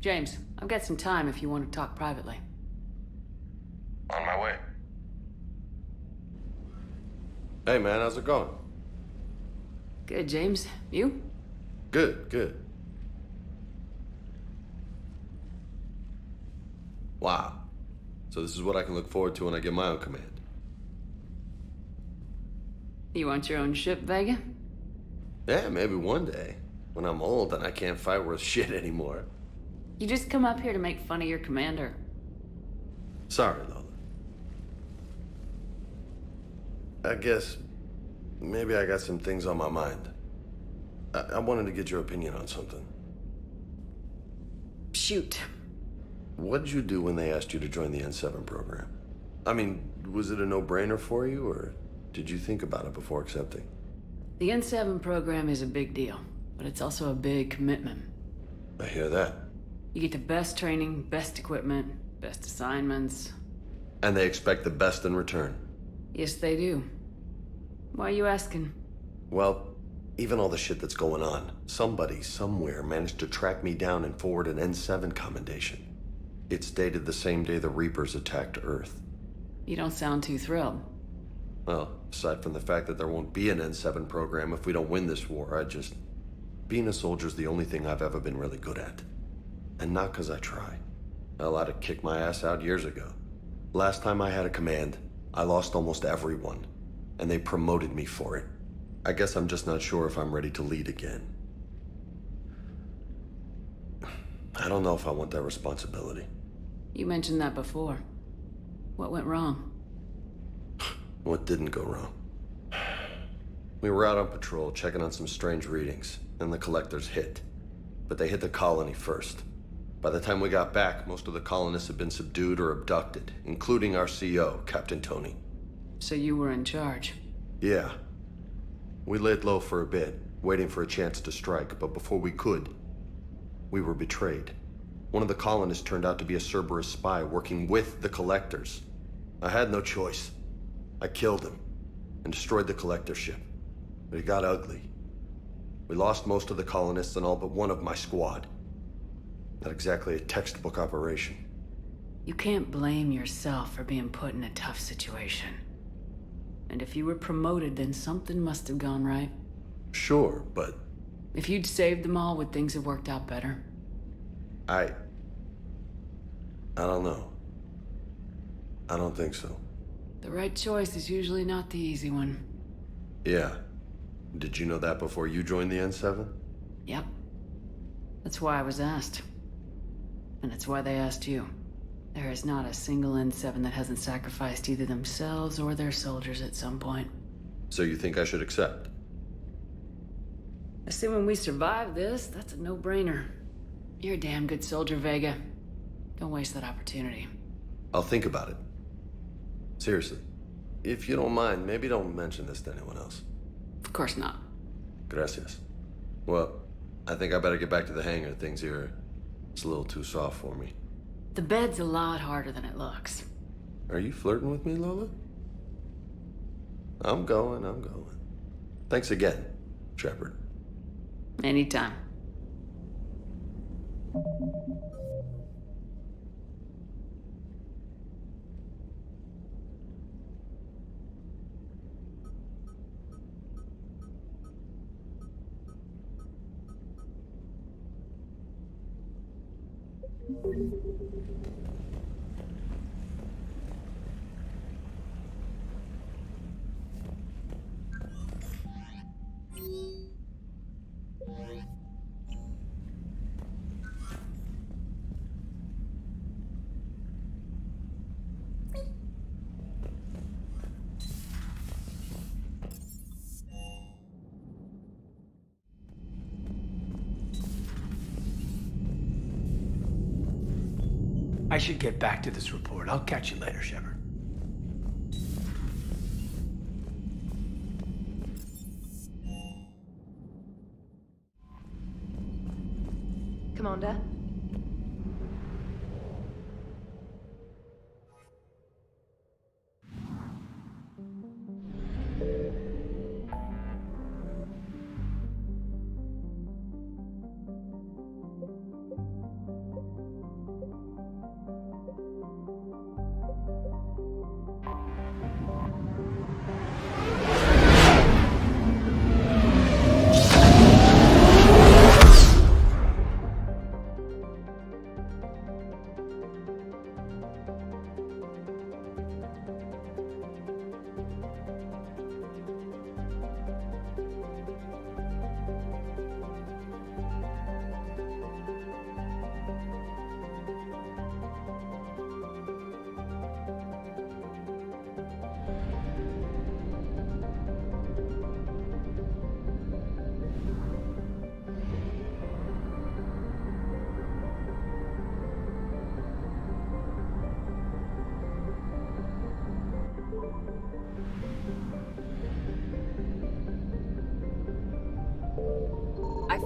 James, I've got some time if you want to talk privately. On my way. Hey man, how's it going? Good, James. You? Good, good. Wow. So this is what I can look forward to when I get my own command. You want your own ship, Vega? Yeah, maybe one day. When I'm old and I can't fight worth shit anymore. You just come up here to make fun of your commander. Sorry, Lola. I guess maybe I got some things on my mind. I wanted to get your opinion on something. Shoot. What did you do when they asked you to join the N7 program? I mean, was it a no-brainer for you, or did you think about it before accepting? The N7 program is a big deal, but it's also a big commitment. I hear that. You get the best training, best equipment, best assignments. And they expect the best in return. Yes, they do. Why are you asking? Well, even all the shit that's going on, somebody somewhere managed to track me down and forward an N7 commendation. It's dated the same day the Reapers attacked Earth. You don't sound too thrilled. Well, aside from the fact that there won't be an N7 program if we don't win this war, being a soldier's the only thing I've ever been really good at. And not because I try. Hell, I'd have kicked my ass out years ago. Last time I had a command, I lost almost everyone, and they promoted me for it. I guess I'm just not sure if I'm ready to lead again. I don't know if I want that responsibility. You mentioned that before. What went wrong? What didn't go wrong? We were out on patrol, checking on some strange readings, and the collectors hit. But they hit the colony first. By the time we got back, most of the colonists had been subdued or abducted, including our CO, Captain Tony. So you were in charge? Yeah. We laid low for a bit, waiting for a chance to strike, but before we could, we were betrayed. One of the colonists turned out to be a Cerberus spy working with the collectors. I had no choice. I killed him and destroyed the collector ship. But it got ugly. We lost most of the colonists and all but one of my squad. Not exactly a textbook operation. You can't blame yourself for being put in a tough situation. And if you were promoted, then something must have gone right. Sure, but... If you'd saved them all, would things have worked out better? I don't know. I don't think so. The right choice is usually not the easy one. Yeah. Did you know that before you joined the N7? Yep. That's why I was asked. And it's why they asked you. There is not a single N7 that hasn't sacrificed either themselves or their soldiers at some point. So you think I should accept? Assuming we survive this, that's a no-brainer. You're a damn good soldier, Vega. Don't waste that opportunity. I'll think about it. Seriously. If you don't mind, maybe don't mention this to anyone else. Of course not. Gracias. Well, I think I better get back to the hangar. Things here, it's a little too soft for me. The bed's a lot harder than it looks. Are you flirting with me, Lola? I'm going. Thanks again, Shepard. Anytime. I should get back to this report. I'll catch you later, Shepard. Commander?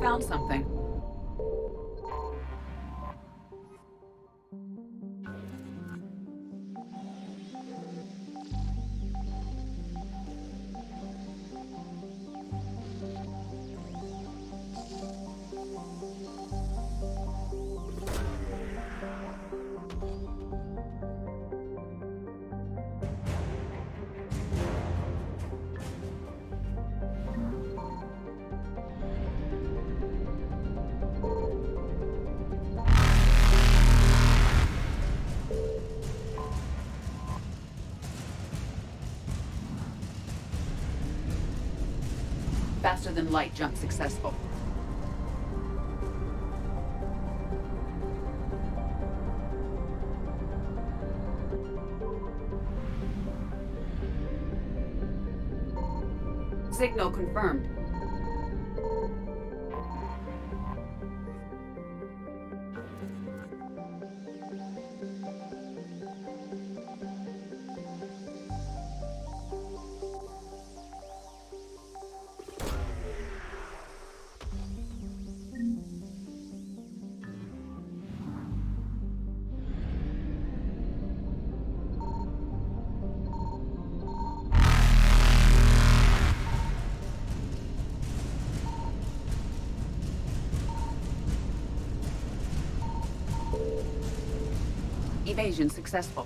found something. Faster than light jump successful. Signal confirmed. Evasion successful.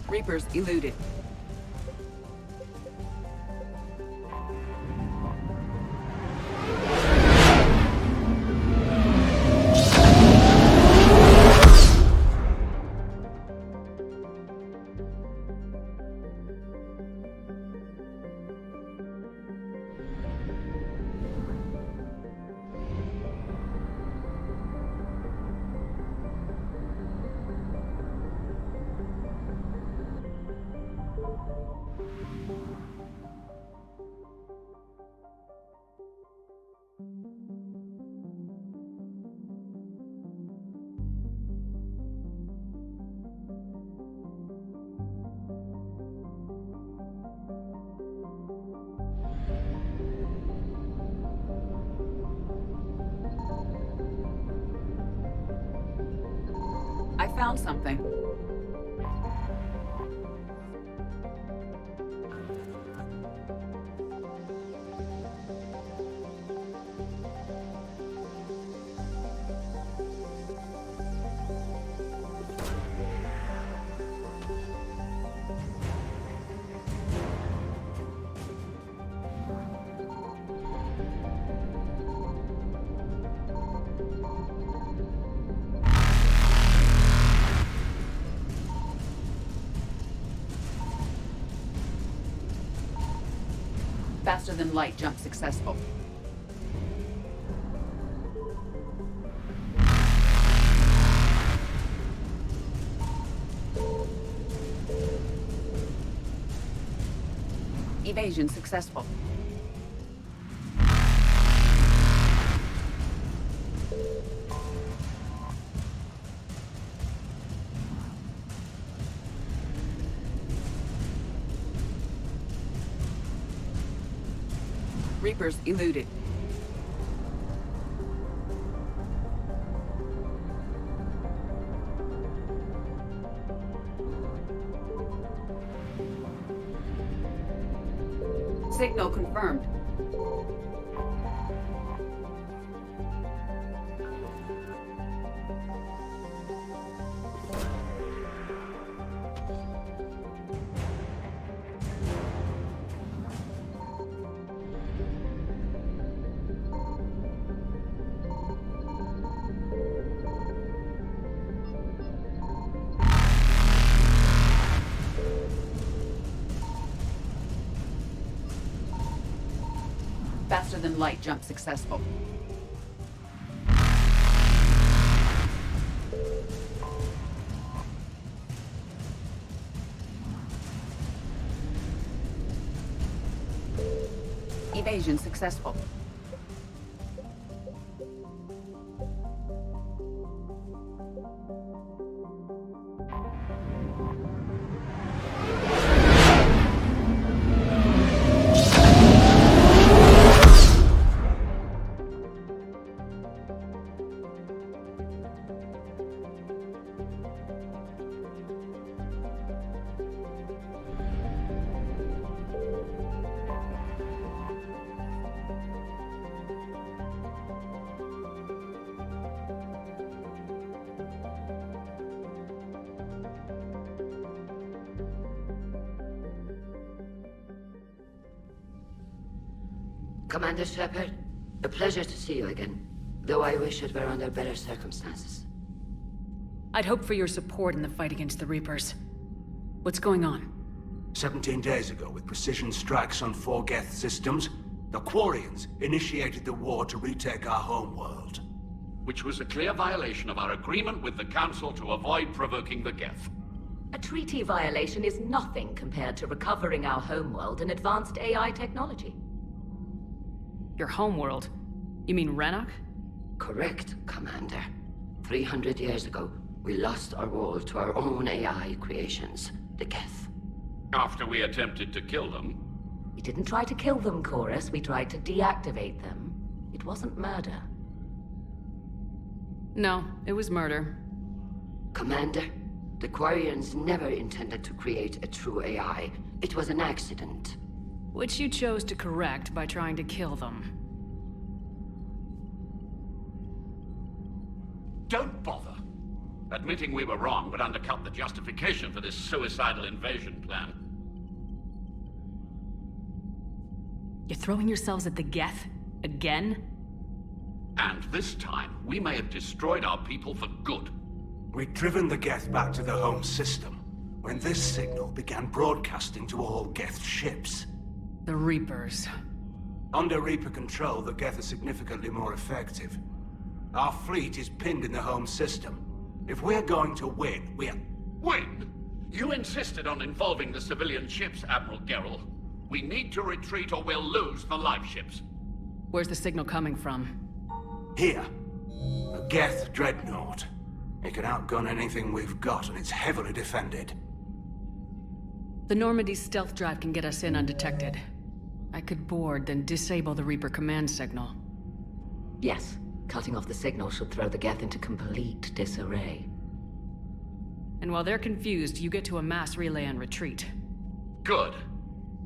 Reapers eluded. I found something. Faster than light jump successful. Evasion successful. Reapers eluded. Signal confirmed. Faster than light jump successful. Evasion successful. Commander Shepard, a pleasure to see you again. Though I wish it were under better circumstances. I'd hoped for your support in the fight against the Reapers. What's going on? 17 days ago, with precision strikes on 4 Geth systems, the Quarians initiated the war to retake our homeworld. Which was a clear violation of our agreement with the Council to avoid provoking the Geth. A treaty violation is nothing compared to recovering our homeworld and advanced AI technology. Your homeworld? You mean Rannoch? Correct, Commander. 300 years ago, we lost our world to our own AI creations, the Geth. After we attempted to kill them. We didn't try to kill them, Chorus. We tried to deactivate them. It wasn't murder. No, it was murder. Commander, the Quarians never intended to create a true AI. It was an accident. Which you chose to correct by trying to kill them. Don't bother. Admitting we were wrong would undercut the justification for this suicidal invasion plan. You're throwing yourselves at the Geth? Again? And this time, we may have destroyed our people for good. We'd driven the Geth back to the home system, when this signal began broadcasting to all Geth ships. The Reapers. Under Reaper control, the Geth are significantly more effective. Our fleet is pinned in the home system. If we're going to win, we're... Win? You insisted on involving the civilian ships, Admiral Gerrel. We need to retreat or we'll lose the live ships. Where's the signal coming from? Here. A Geth dreadnought. It can outgun anything we've got, and it's heavily defended. The Normandy's stealth drive can get us in undetected. I could board, then disable the Reaper command signal. Yes, cutting off the signal should throw the Geth into complete disarray. And while they're confused, you get to a mass relay and retreat. Good.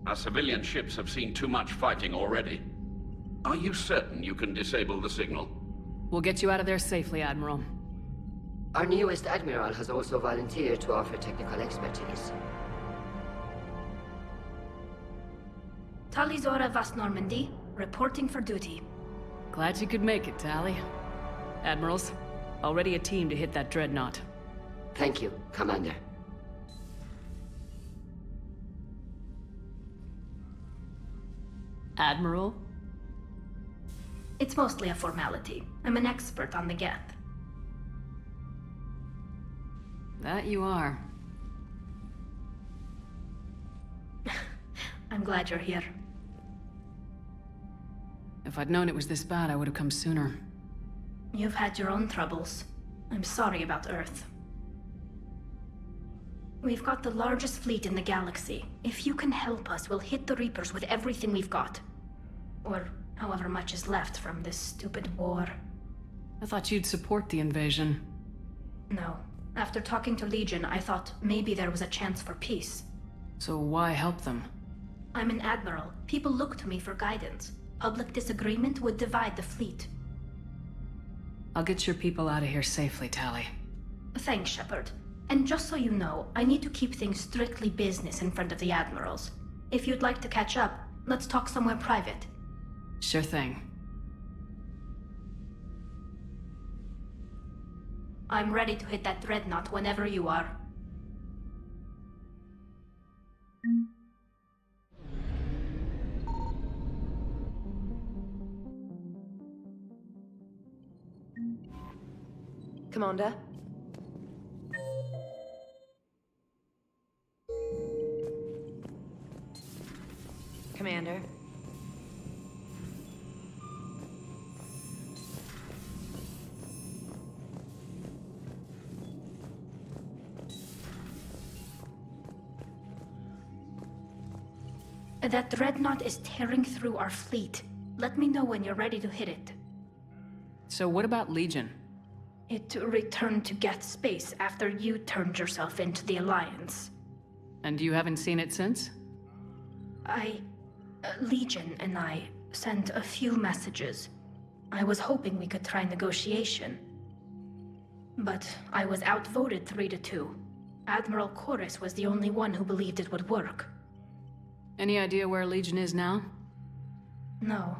Our civilian ships have seen too much fighting already. Are you certain you can disable the signal? We'll get you out of there safely, Admiral. Our newest Admiral has also volunteered to offer technical expertise. Talizora Vast Normandy, reporting for duty. Glad you could make it, Tally. Admirals, already a team to hit that dreadnought. Thank you, Commander. Admiral? It's mostly a formality. I'm an expert on the Geth. That you are. I'm glad you're here. If I'd known it was this bad, I would have come sooner. You've had your own troubles. I'm sorry about Earth. We've got the largest fleet in the galaxy. If you can help us, we'll hit the Reapers with everything we've got. Or however much is left from this stupid war. I thought you'd support the invasion. No. After talking to Legion, I thought maybe there was a chance for peace. So why help them? I'm an admiral. People look to me for guidance. Public disagreement would divide the fleet. I'll get your people out of here safely, Tally. Thanks, Shepard. And just so you know, I need to keep things strictly business in front of the admirals. If you'd like to catch up, let's talk somewhere private. Sure thing. I'm ready to hit that dreadnought whenever you are. Commander? Commander? That dreadnought is tearing through our fleet. Let me know when you're ready to hit it. So what about Legion? It returned to Geth space after you turned yourself into the Alliance. And you haven't seen it since? Legion and I sent a few messages. I was hoping we could try negotiation. But I was outvoted 3-2. Admiral Chorus was the only one who believed it would work. Any idea where Legion is now? No,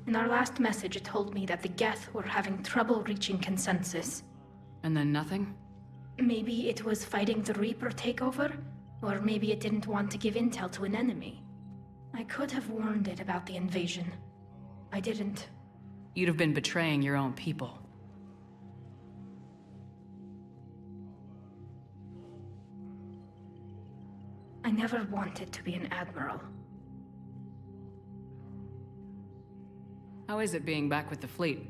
In our last message, it told me that the Geth were having trouble reaching consensus. And then nothing? Maybe it was fighting the Reaper takeover, or maybe it didn't want to give intel to an enemy. I could have warned it about the invasion. I didn't. You'd have been betraying your own people. I never wanted to be an admiral. How is it being back with the fleet?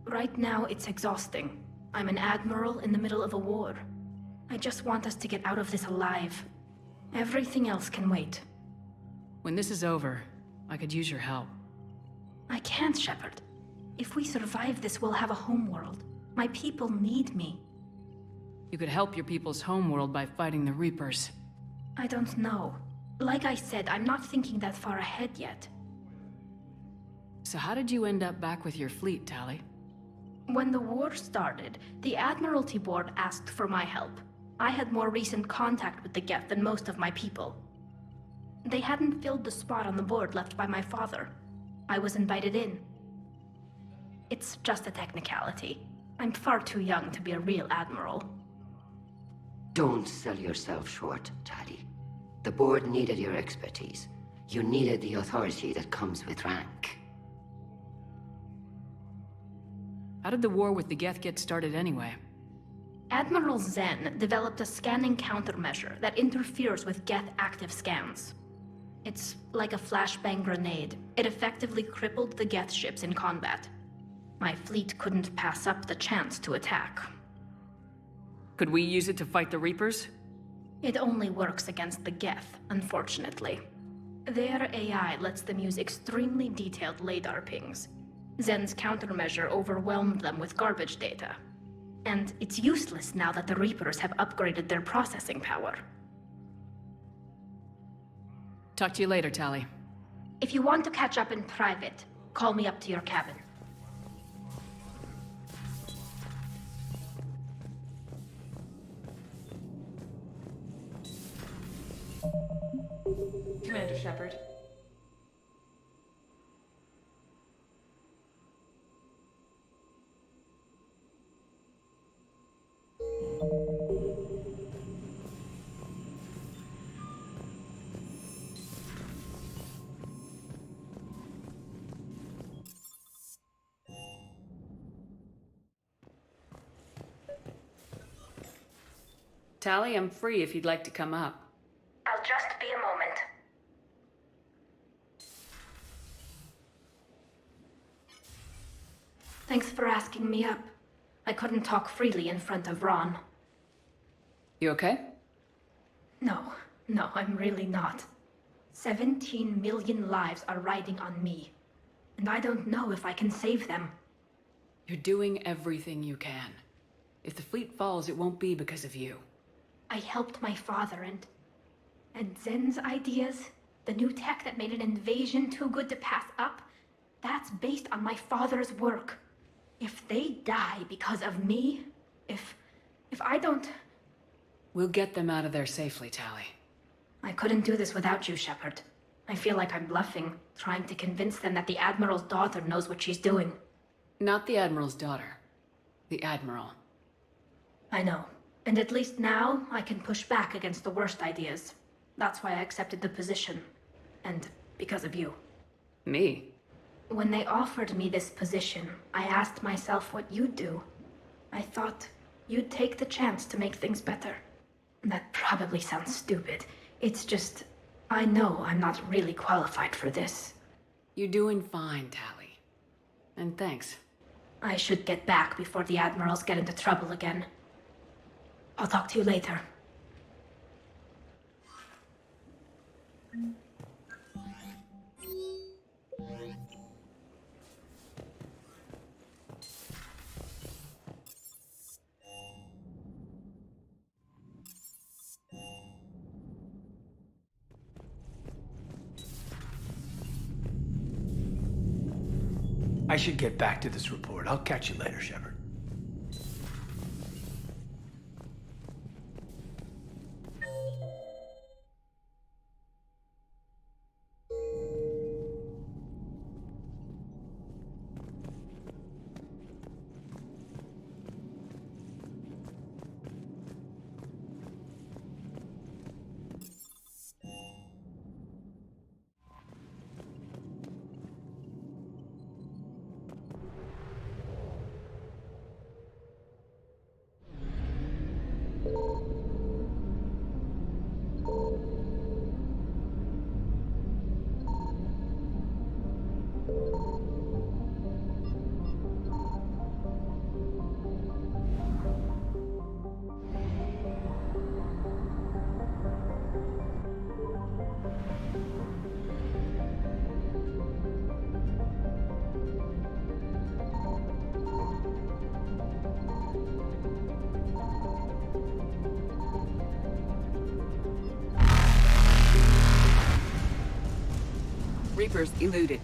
Right now, it's exhausting. I'm an admiral in the middle of a war. I just want us to get out of this alive. Everything else can wait. When this is over, I could use your help. I can't, Shepard. If we survive this, we'll have a homeworld. My people need me. You could help your people's homeworld by fighting the Reapers. I don't know. Like I said, I'm not thinking that far ahead yet. So how did you end up back with your fleet, Tali? When the war started, the Admiralty Board asked for my help. I had more recent contact with the Geth than most of my people. They hadn't filled the spot on the board left by my father. I was invited in. It's just a technicality. I'm far too young to be a real admiral. Don't sell yourself short, Tali. The board needed your expertise. You needed the authority that comes with rank. How did the war with the Geth get started anyway? Admiral Zen developed a scanning countermeasure that interferes with Geth active scans. It's like a flashbang grenade. It effectively crippled the Geth ships in combat. My fleet couldn't pass up the chance to attack. Could we use it to fight the Reapers? It only works against the Geth, unfortunately. Their AI lets them use extremely detailed LADAR pings. Zen's countermeasure overwhelmed them with garbage data. And it's useless now that the Reapers have upgraded their processing power. Talk to you later, Tali. If you want to catch up in private, call me up to your cabin. Commander Shepard. Tali, I'm free if you'd like to come up. I'll just be a moment. Thanks for asking me up. I couldn't talk freely in front of Ron. You okay? No, I'm really not. 17 million lives are riding on me. And I don't know if I can save them. You're doing everything you can. If the fleet falls, it won't be because of you. I helped my father and Zen's ideas, the new tech that made an invasion too good to pass up, that's based on my father's work. If they die because of me, if I don't... We'll get them out of there safely, Tali. I couldn't do this without you, Shepard. I feel like I'm bluffing, trying to convince them that the Admiral's daughter knows what she's doing. Not the Admiral's daughter. The Admiral. I know. And at least now, I can push back against the worst ideas. That's why I accepted the position. And because of you. Me? When they offered me this position, I asked myself what you'd do. I thought you'd take the chance to make things better. That probably sounds stupid. It's just, I know I'm not really qualified for this. You're doing fine, Tali. And thanks. I should get back before the Admirals get into trouble again. I'll talk to you later. I should get back to this report. I'll catch you later, Shepard. Reapers eluded.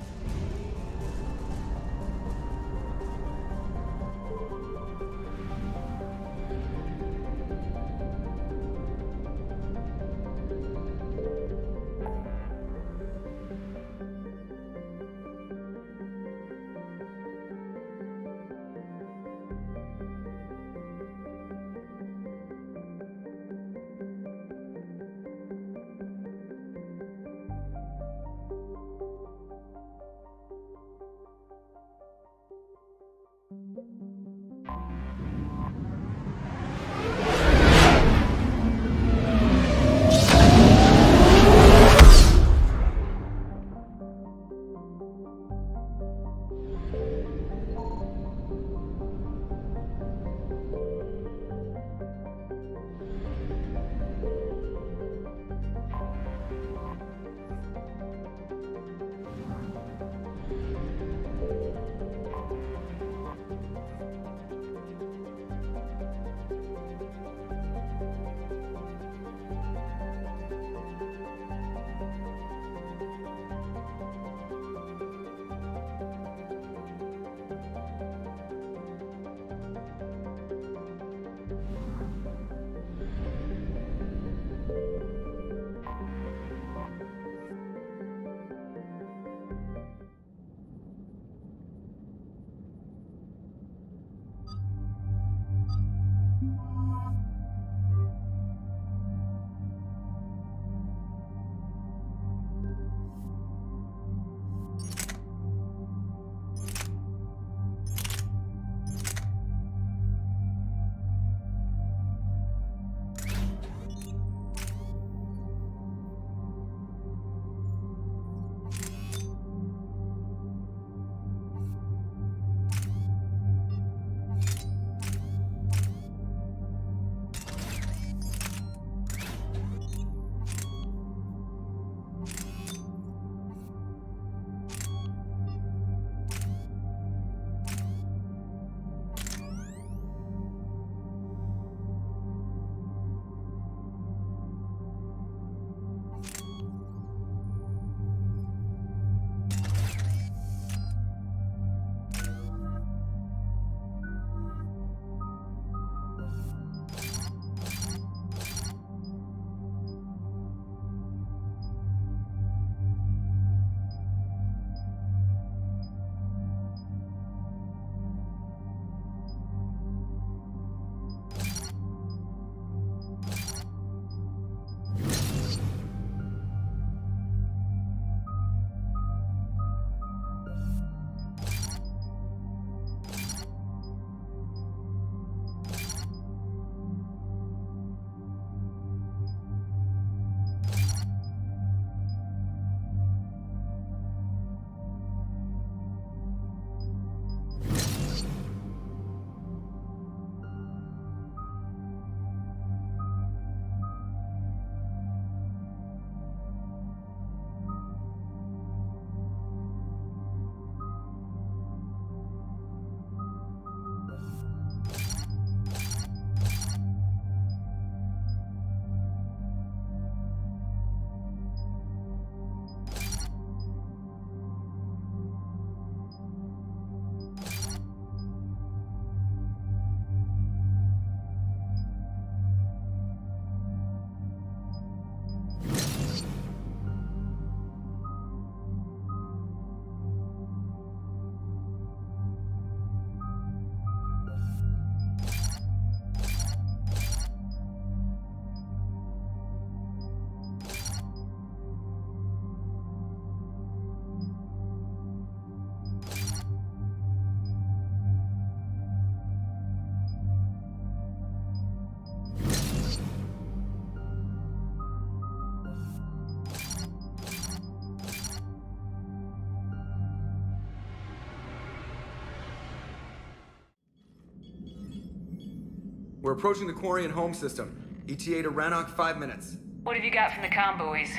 We're approaching the Quarian home system. ETA to Rannoch, 5 minutes. What have you got from the comm buoys?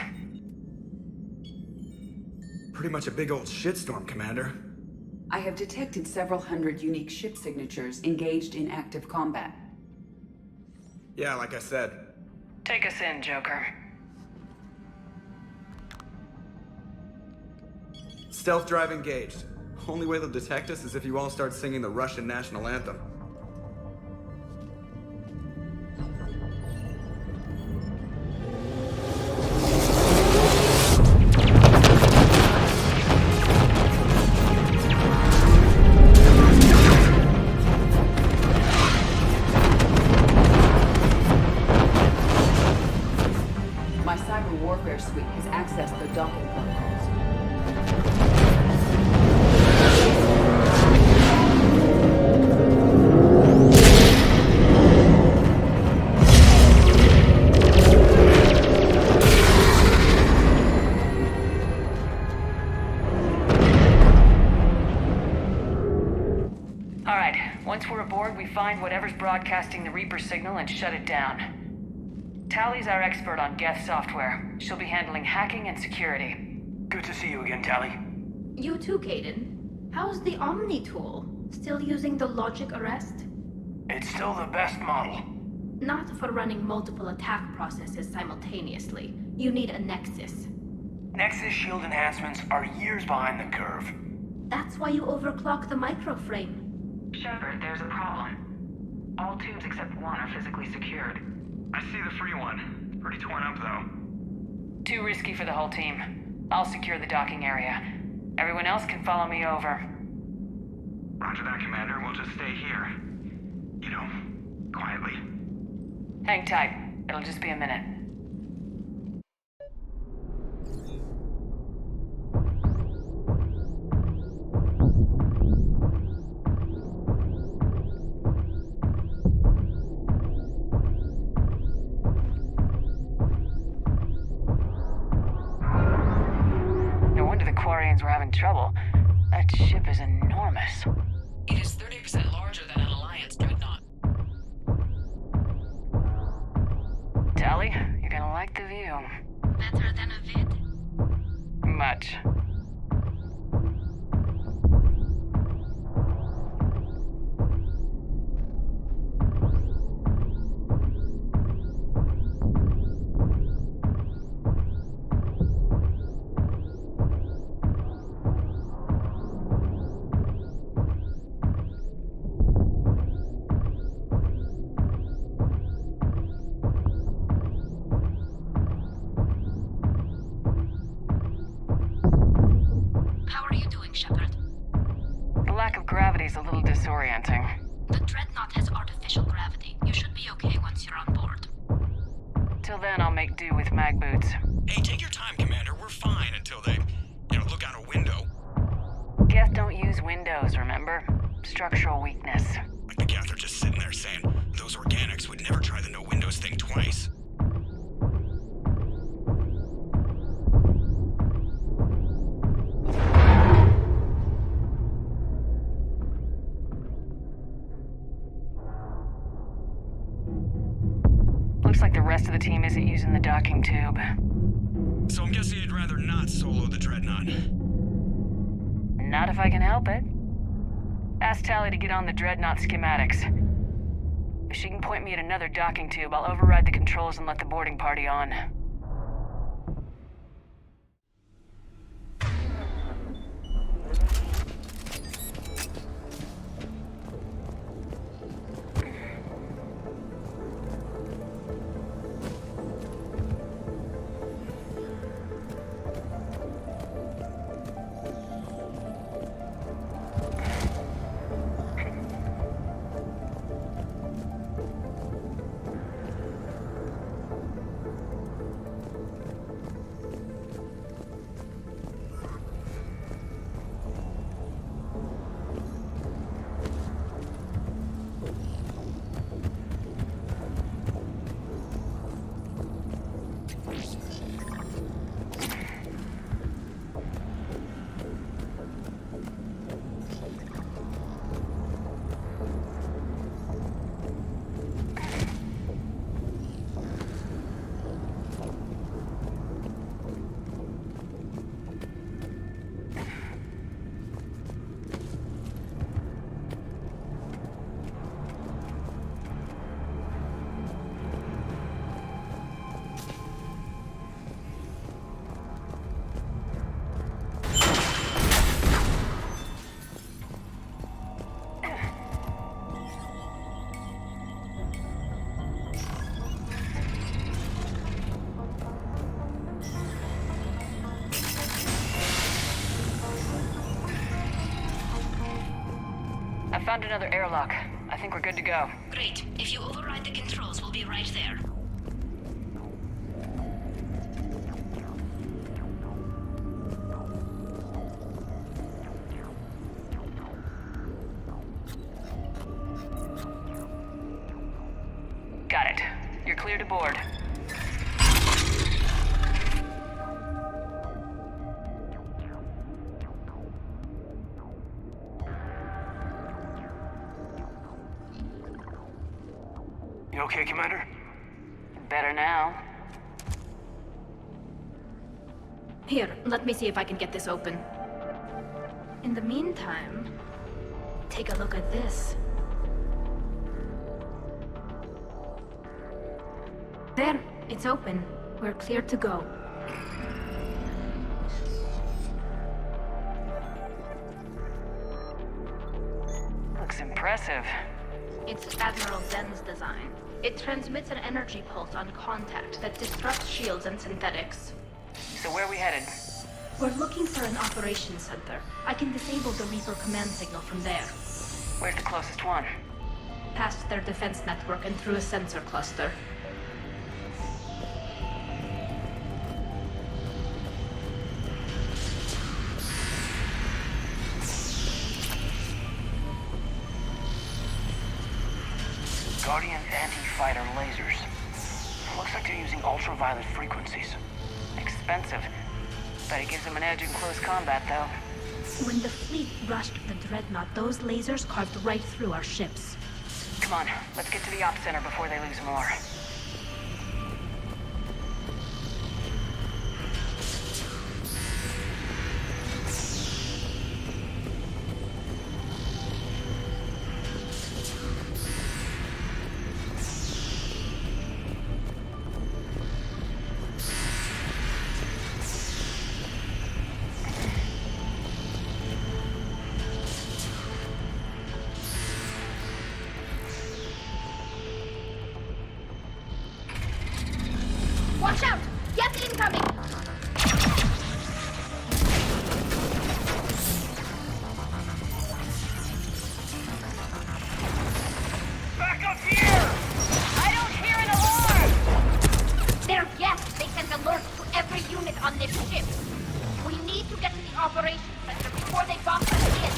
Pretty much a big old shitstorm, Commander. I have detected several hundred unique ship signatures engaged in active combat. Yeah, like I said. Take us in, Joker. Stealth drive engaged. Only way they'll detect us is if you all start singing the Russian national anthem. My cyber warfare suite has accessed the docking protocols. Alright, once we're aboard, we find whatever's broadcasting the Reaper signal and shut it down. Tally's our expert on Geth software. She'll be handling hacking and security. Good to see you again, Tally. You too, Caden. How's the Omni tool? Still using the logic arrest? It's still the best model. Not for running multiple attack processes simultaneously. You need a Nexus. Nexus shield enhancements are years behind the curve. That's why you overclock the microframe. Shepard, there's a problem. All tubes except one are physically secured. I see the free one. Pretty torn up, though. Too risky for the whole team. I'll secure the docking area. Everyone else can follow me over. Roger that, Commander. We'll just stay here. You know, quietly. Hang tight. It'll just be a minute. We're having trouble. That ship is enormous. It is 30% larger than an Alliance dreadnought. Tally, you're gonna like the view. Better than a vid? Much. Gravity's a little disorienting. The Dreadnought has artificial gravity. You should be okay once you're on board. Till then, I'll make do with mag boots. Hey, take your time, Commander. We're fine until they, look out a window. Geth don't use windows, remember? Structural weakness. Like the Geth are just sitting there saying, those organics would never try the no windows thing twice. Looks like the rest of the team isn't using the docking tube. So I'm guessing you'd rather not solo the Dreadnought. Not if I can help it. Ask Tally to get on the Dreadnought schematics. If she can point me at another docking tube, I'll override the controls and let the boarding party on. Found another airlock. I think we're good to go. Great. If you override the controls, we'll be right there. Got it. You're clear to board. You okay, Commander? Better now. Here, let me see if I can get this open. In the meantime, take a look at this. There, it's open. We're clear to go. Looks impressive. It's Admiral Zen's design. It transmits an energy pulse on contact that disrupts shields and synthetics. So where are we headed? We're looking for an operations center. I can disable the Reaper command signal from there. Where's the closest one? Past their defense network and through a sensor cluster. Guardian anti-fighter lasers. Looks like they're using ultraviolet frequencies. Expensive. Bet it gives them an edge in close combat, though. When the fleet rushed the Dreadnought, those lasers carved right through our ships. Come on, let's get to the ops center before they lose more. Watch out! Yes, incoming! Back up here! I don't hear an alarm! They're guests. They sent alerts to every unit on this ship. We need to get to the operations center before they box us in.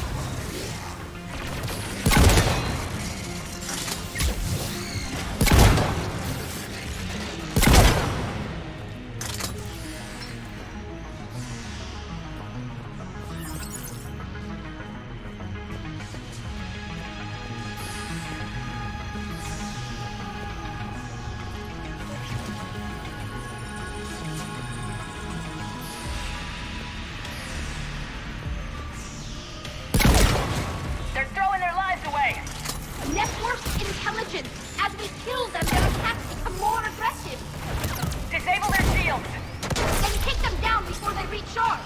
Network intelligence. As we kill them, their attacks become more aggressive. Disable their shields! And take them down before they recharge.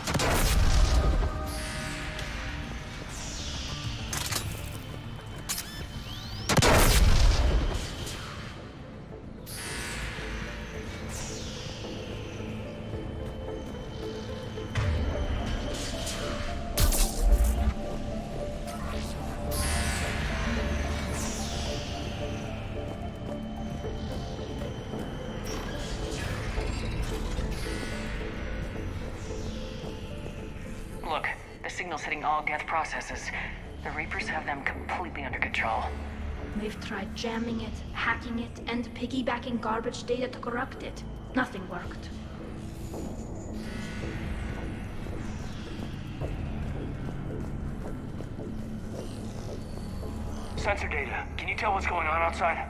Look, the signal's hitting all Geth processes. The Reapers have them completely under control. They've tried jamming it, hacking it, and piggybacking garbage data to corrupt it. Nothing worked. Sensor data. Can you tell what's going on outside?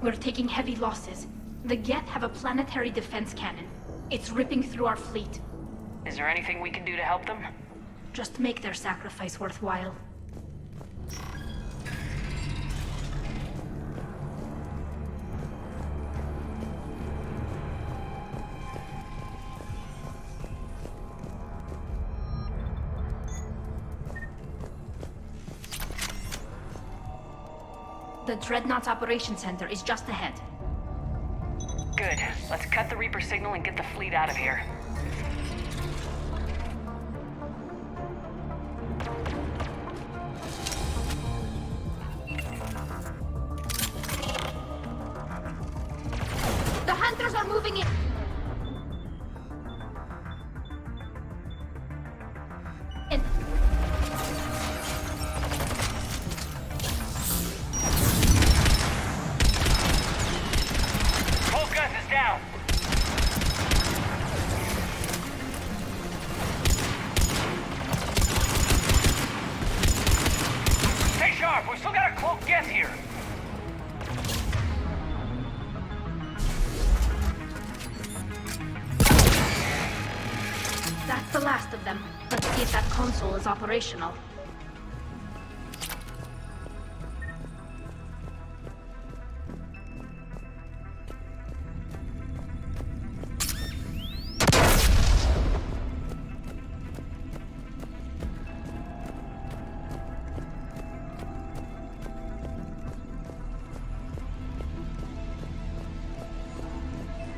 We're taking heavy losses. The Geth have a planetary defense cannon. It's ripping through our fleet. Is there anything we can do to help them? Just make their sacrifice worthwhile. The Dreadnought's Operations Center is just ahead. Good. Let's cut the Reaper signal and get the fleet out of here. in! Both guns is down. Stay sharp. We've still got a cloaked Geth here. That's the last of them. Let's see if that console is operational.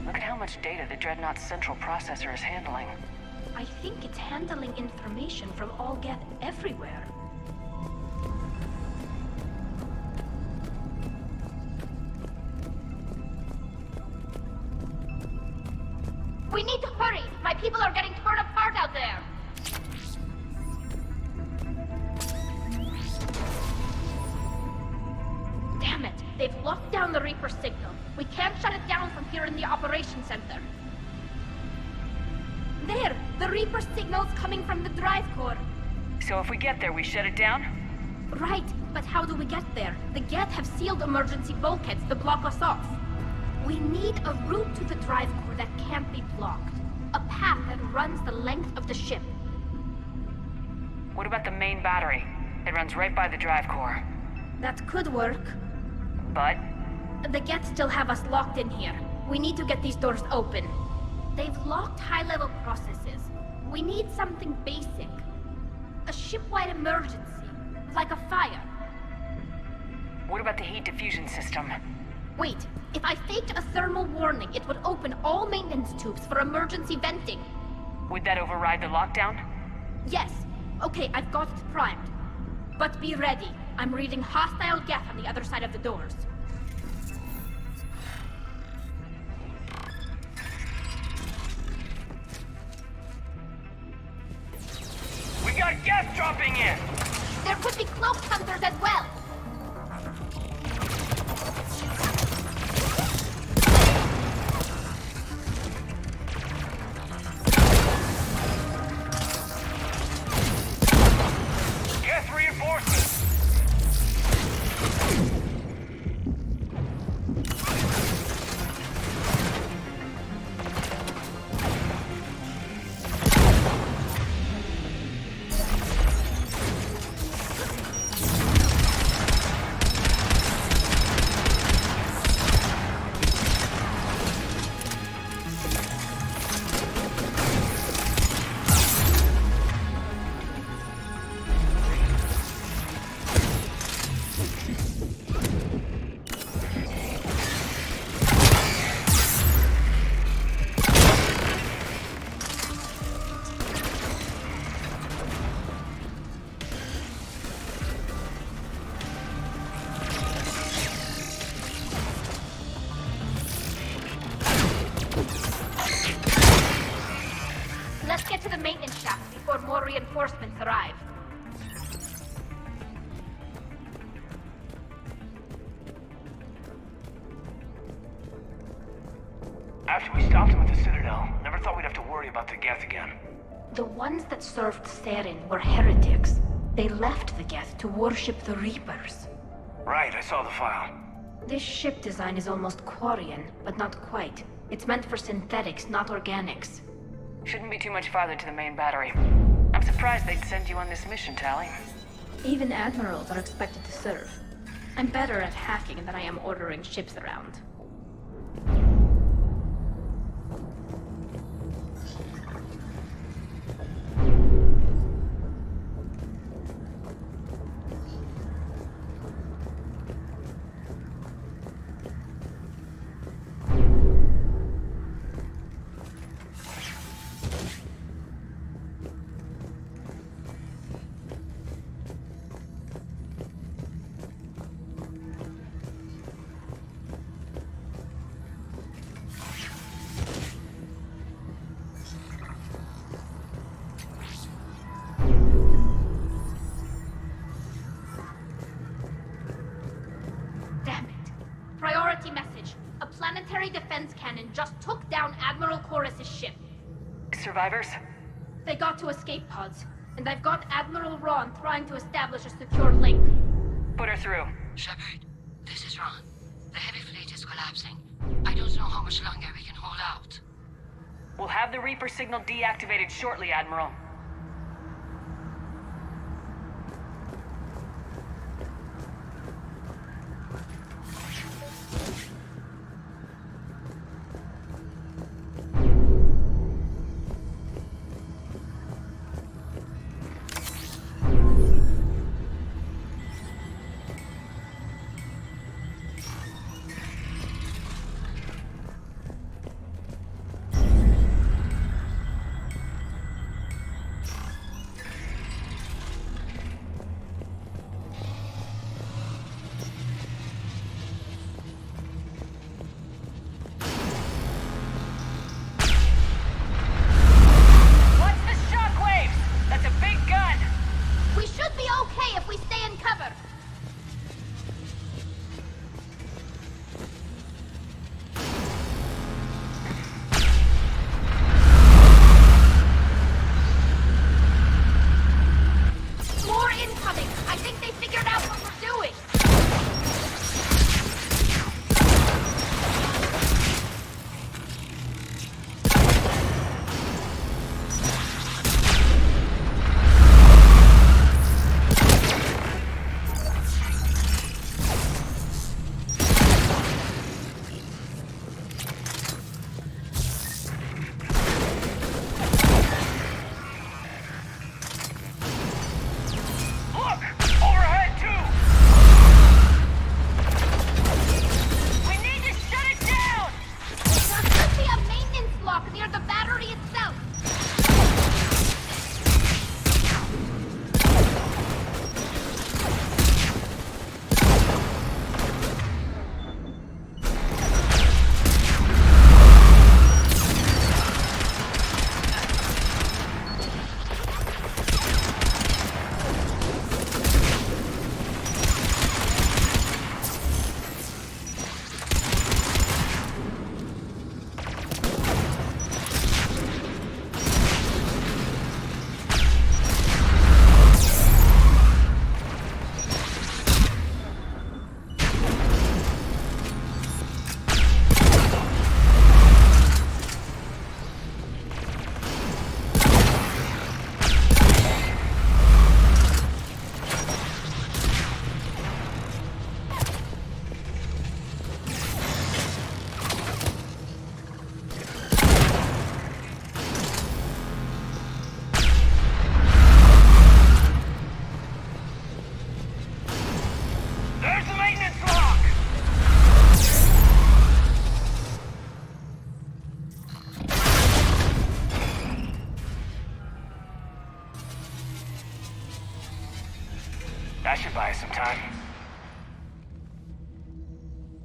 Look at how much data the Dreadnought's central processor is handling. I think it's handling information from all Geth everywhere. We need to hurry! My people are getting torn apart out there! Damn it! They've locked down the Reaper signal. We can't shut it down from here in the operations center. There! The Reaper signal's coming from the drive core. So if we get there, we shut it down? Right, but how do we get there? The Geth have sealed emergency bulkheads to block us off. We need a route to the drive core that can't be blocked. A path that runs the length of the ship. What about the main battery? It runs right by the drive core. That could work. But? The Geth still have us locked in here. We need to get these doors open. They've locked high-level processes. We need something basic. A ship-wide emergency, like a fire. What about the heat diffusion system? Wait, if I faked a thermal warning, it would open all maintenance tubes for emergency venting. Would that override the lockdown? Yes. Okay, I've got it primed. But be ready. I'm reading hostile Geth on the other side of the doors. We got Geth dropping in! There could be cloaked hunters as well! Geth reinforcements! Let's get to the maintenance shaft before more reinforcements arrive. After we stopped them at the Citadel, never thought we'd have to worry about the Geth again. The ones that served Therin were heretics. They left the Geth to worship the Reapers. Right, I saw the file. This ship design is almost Quarian, but not quite. It's meant for synthetics, not organics. Shouldn't be too much farther to the main battery. I'm surprised they'd send you on this mission, Tali. Even admirals are expected to serve. I'm better at hacking than I am ordering ships around. secondary defense cannon just took down Admiral Chorus's ship. Survivors? They got to escape pods, and I've got Admiral Ron trying to establish a secure link. Put her through. Shepard, this is Ron. The heavy fleet is collapsing. I don't know how much longer we can hold out. We'll have the Reaper signal deactivated shortly, Admiral. We should be okay if we stay in cover. More incoming! I think they figured out what we're doing! That should buy us some time.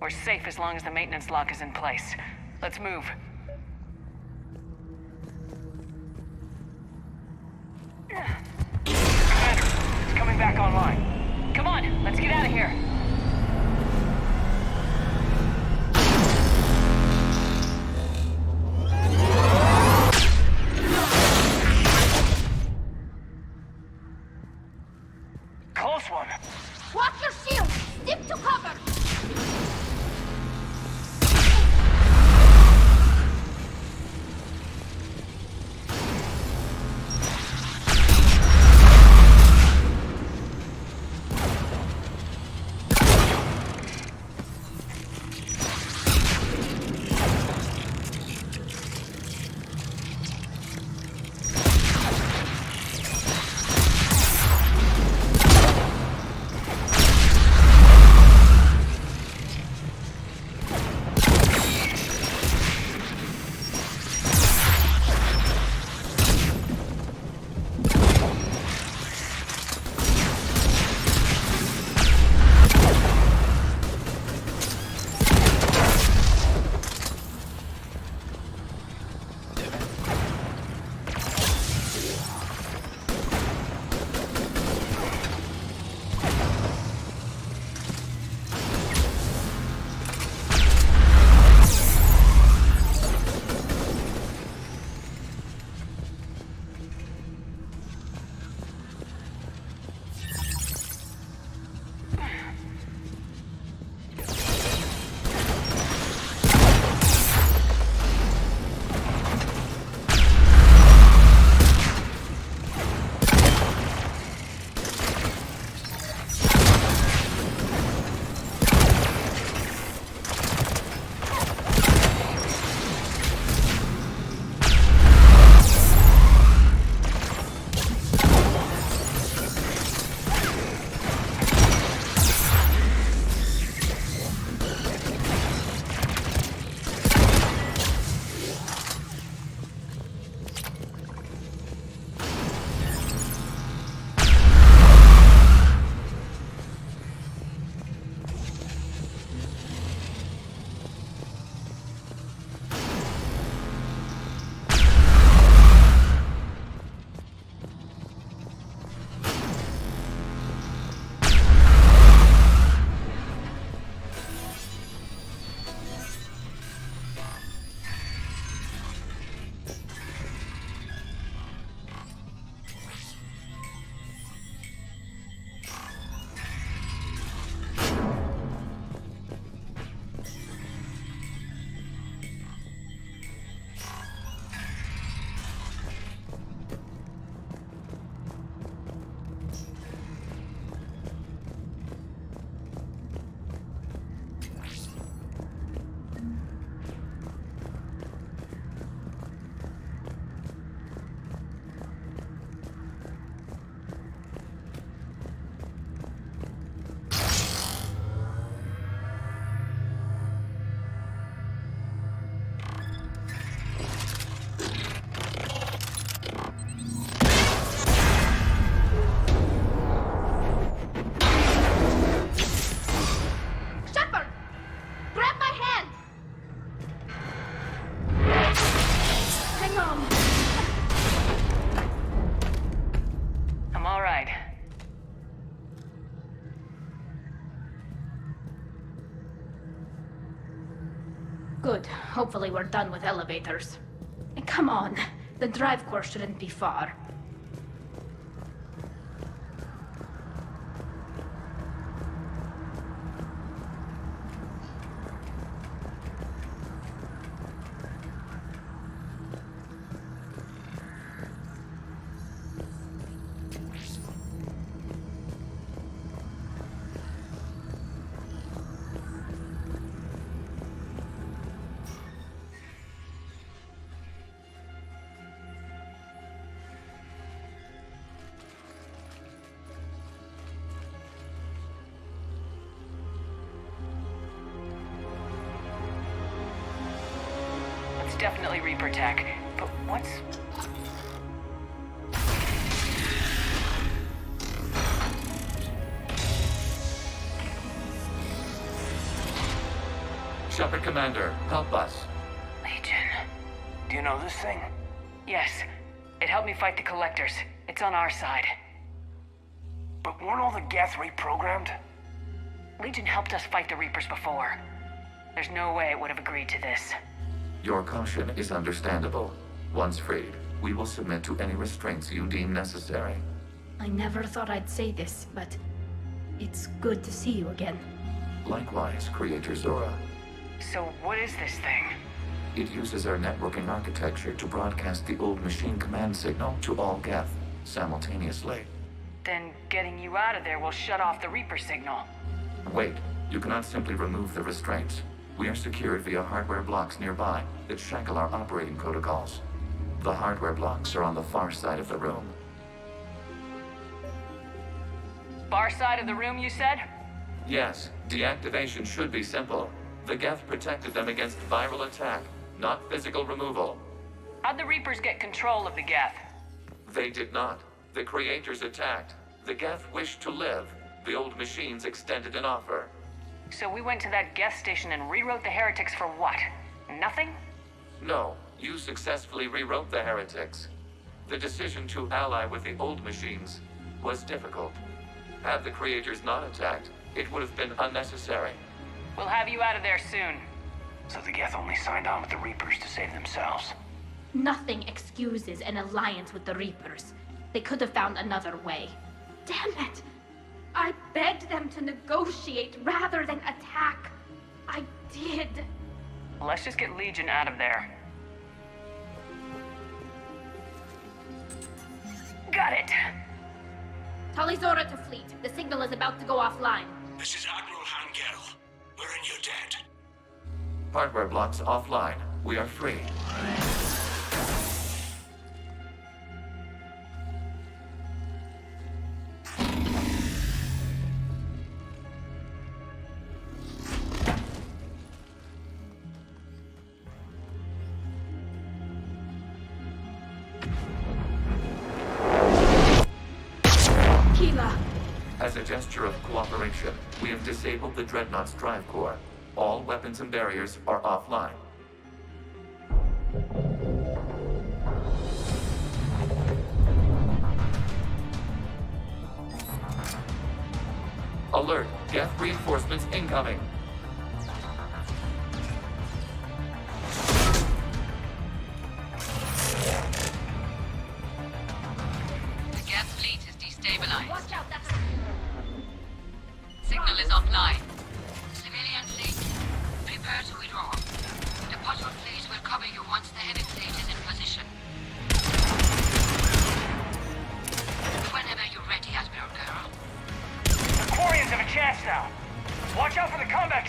We're safe as long as the maintenance lock is in place. Let's move. Commander, it's coming back online. Come on, let's get out of here. Close one. Watch your shield! Stick to cover! Good. Hopefully we're done with elevators. And come on, the drive course shouldn't be far. It's definitely Reaper tech, but what's... Shepard Commander, help us. Legion. Do you know this thing? Yes. It helped me fight the Collectors. It's on our side. But weren't all the Geth reprogrammed? Legion helped us fight the Reapers before. There's no way it would have agreed to this. Your caution is understandable. Once freed, we will submit to any restraints you deem necessary. I never thought I'd say this, but it's good to see you again. Likewise, Creator Zora. So what is this thing? It uses our networking architecture to broadcast the old machine command signal to all Geth simultaneously. Then getting you out of there will shut off the Reaper signal. Wait, you cannot simply remove the restraints. We are secured via hardware blocks nearby that shackle our operating protocols. The hardware blocks are on the far side of the room. Far side of the room, you said? Yes, deactivation should be simple. The Geth protected them against viral attack, not physical removal. How'd the Reapers get control of the Geth? They did not. The Creators attacked. The Geth wished to live. The old machines extended an offer. So we went to that Geth station and rewrote the heretics for what? Nothing? No, you successfully rewrote the heretics. The decision to ally with the old machines was difficult. Had the Creators not attacked, it would have been unnecessary. We'll have you out of there soon. So the Geth only signed on with the Reapers to save themselves. Nothing excuses an alliance with the Reapers. They could have found another way. Damn it! I begged them to negotiate rather than attack. I did. Let's just get Legion out of there. Got it. Tali Zora to fleet. The signal is about to go offline. This is Admiral Han Gerrel. We're in your debt. Hardware blocks offline. We are free. As a gesture of cooperation, we have disabled the Dreadnought's drive core. All weapons and barriers are offline. Alert! Geth reinforcements incoming! The Geth fleet is destabilized. Watch out, that's... Signal is offline. Civilian fleet, prepare to withdraw. The Potter fleet will cover you once the heavy fleet is in position. Whenever you're ready, Admiral Gerrel. The Quarians have a chance now. Watch out for the combat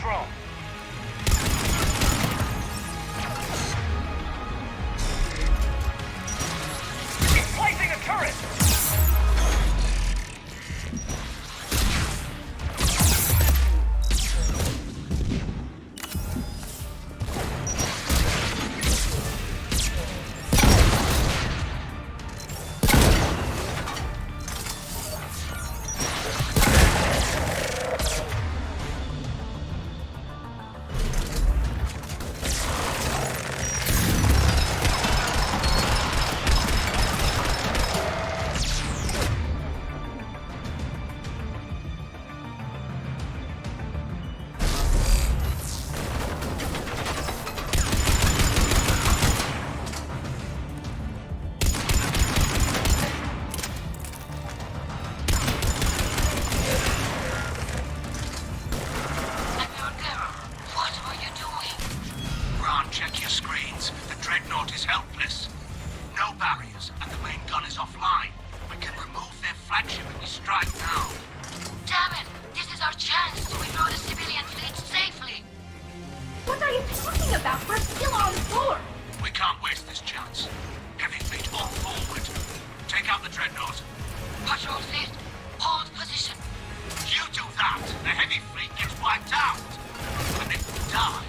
about? We're still on board! We can't waste this chance. Heavy fleet all forward. Take out the dreadnought. Patrol fleet, hold position. You do that, the heavy fleet gets wiped out. And if we die,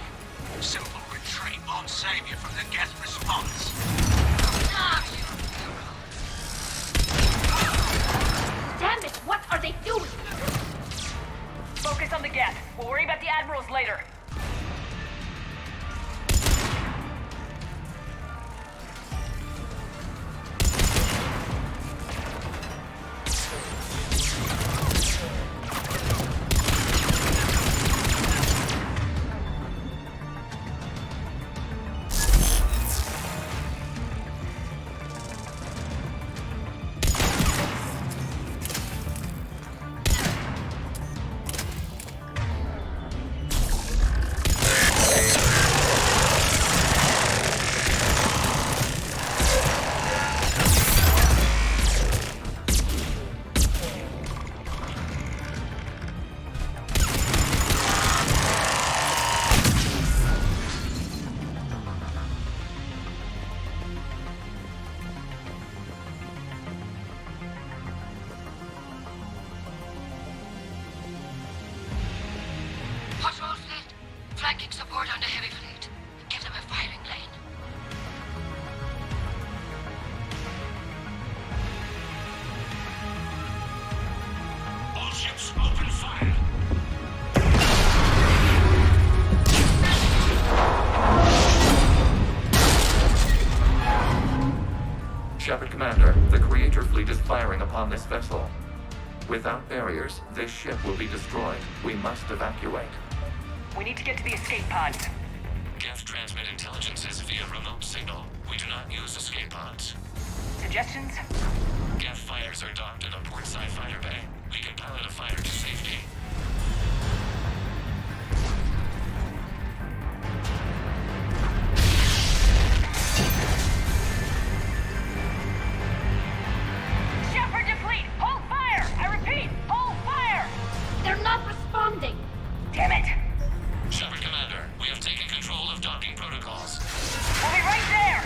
simple retreat won't save you from the Geth response. Damn you, Damn it, what are they doing? Focus on the Geth. We'll worry about the admirals later. Patrol fleet, flanking support on the heavy fleet. Give them a firing lane. All ships, open fire! Shepard Commander, the Creator fleet is firing upon this vessel. Without barriers, this ship will be destroyed. We must evacuate. We need to get to the escape pods. Geth transmit intelligences via remote signal. We do not use escape pods. Suggestions? Geth fighters are docked in a portside fighter bay. We can pilot a fighter to safety. Shepard to fleet! Hold fire! I repeat, hold fire! They're not responding! Damn it! Shepard Commander, we have taken control of docking protocols. We'll be right there!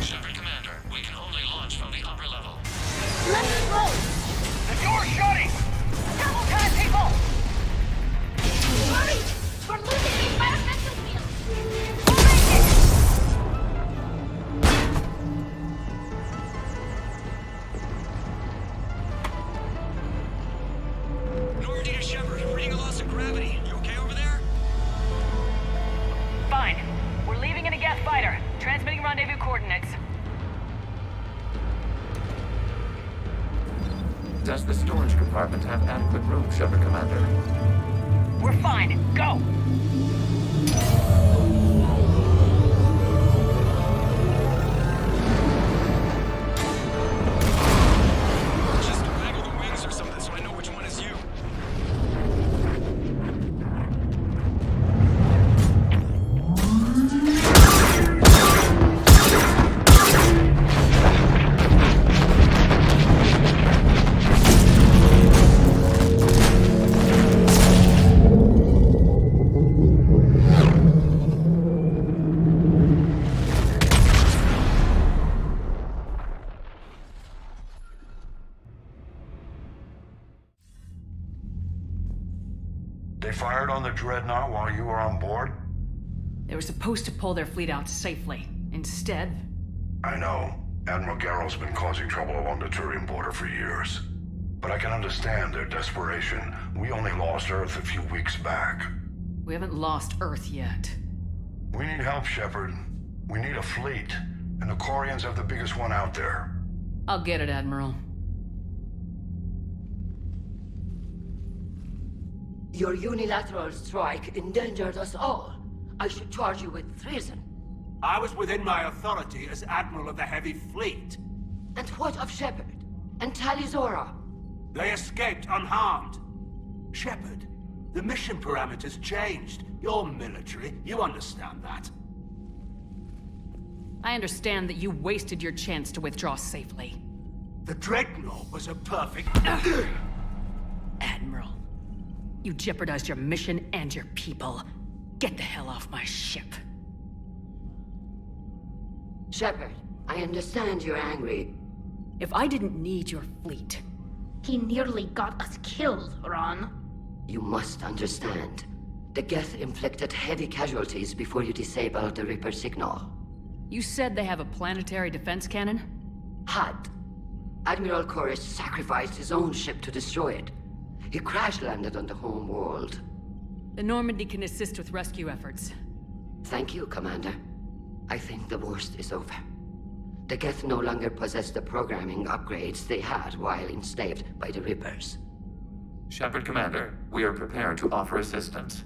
Shepard Commander, we can only launch from the upper level. Let's roll! The door's shutting! Double time, people! Hurry! We're losing the environmental field! We'll make it! Normandy to Shepard, reading a loss of gravity. You okay over there? Fine. We're leaving in a Geth fighter. Transmitting rendezvous coordinates. Does the storage compartment have adequate room, Shepard Commander? We're fine. Go! Just waggle the wings or something so I know which one is you. They fired on the Dreadnought while you were on board? They were supposed to pull their fleet out safely. Instead... I know. Admiral Garrel's been causing trouble along the Turian border for years. But I can understand their desperation. We only lost Earth a few weeks back. We haven't lost Earth yet. We need help, Shepard. We need a fleet. And the Quarians have the biggest one out there. I'll get it, Admiral. Your unilateral strike endangered us all. I should charge you with treason. I was within my authority as Admiral of the Heavy Fleet. And what of Shepard? And Talizora? They escaped unharmed. Shepard, the mission parameters changed. You're military, you understand that. I understand that you wasted your chance to withdraw safely. The Dreadnought was a perfect... Admiral, you jeopardized your mission and your people. Get the hell off my ship. Shepard, I understand you're angry. If I didn't need your fleet... He nearly got us killed, Ron. You must understand. The Geth inflicted heavy casualties before you disabled the Reaper signal. You said they have a planetary defense cannon? Had. Admiral Koris sacrificed his own ship to destroy it. He crash-landed on the home world. The Normandy can assist with rescue efforts. Thank you, Commander. I think the worst is over. The Geth no longer possess the programming upgrades they had while enslaved by the Reapers. Shepard Commander, we are prepared to offer assistance.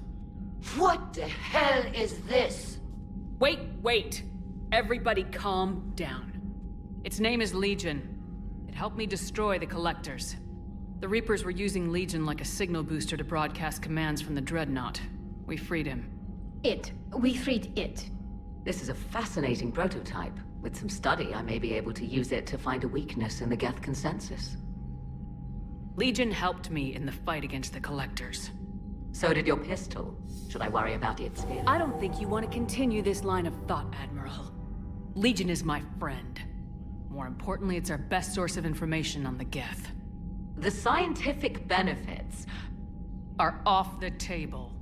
What the hell is this? Wait! Everybody calm down. Its name is Legion. It helped me destroy the Collectors. The Reapers were using Legion like a signal booster to broadcast commands from the Dreadnought. We freed him. We freed it. This is a fascinating prototype. With some study, I may be able to use it to find a weakness in the Geth consensus. Legion helped me in the fight against the Collectors. So did your pistol. Should I worry about its speed? I don't think you want to continue this line of thought, Admiral. Legion is my friend. More importantly, it's our best source of information on the Geth. The scientific benefits are off the table.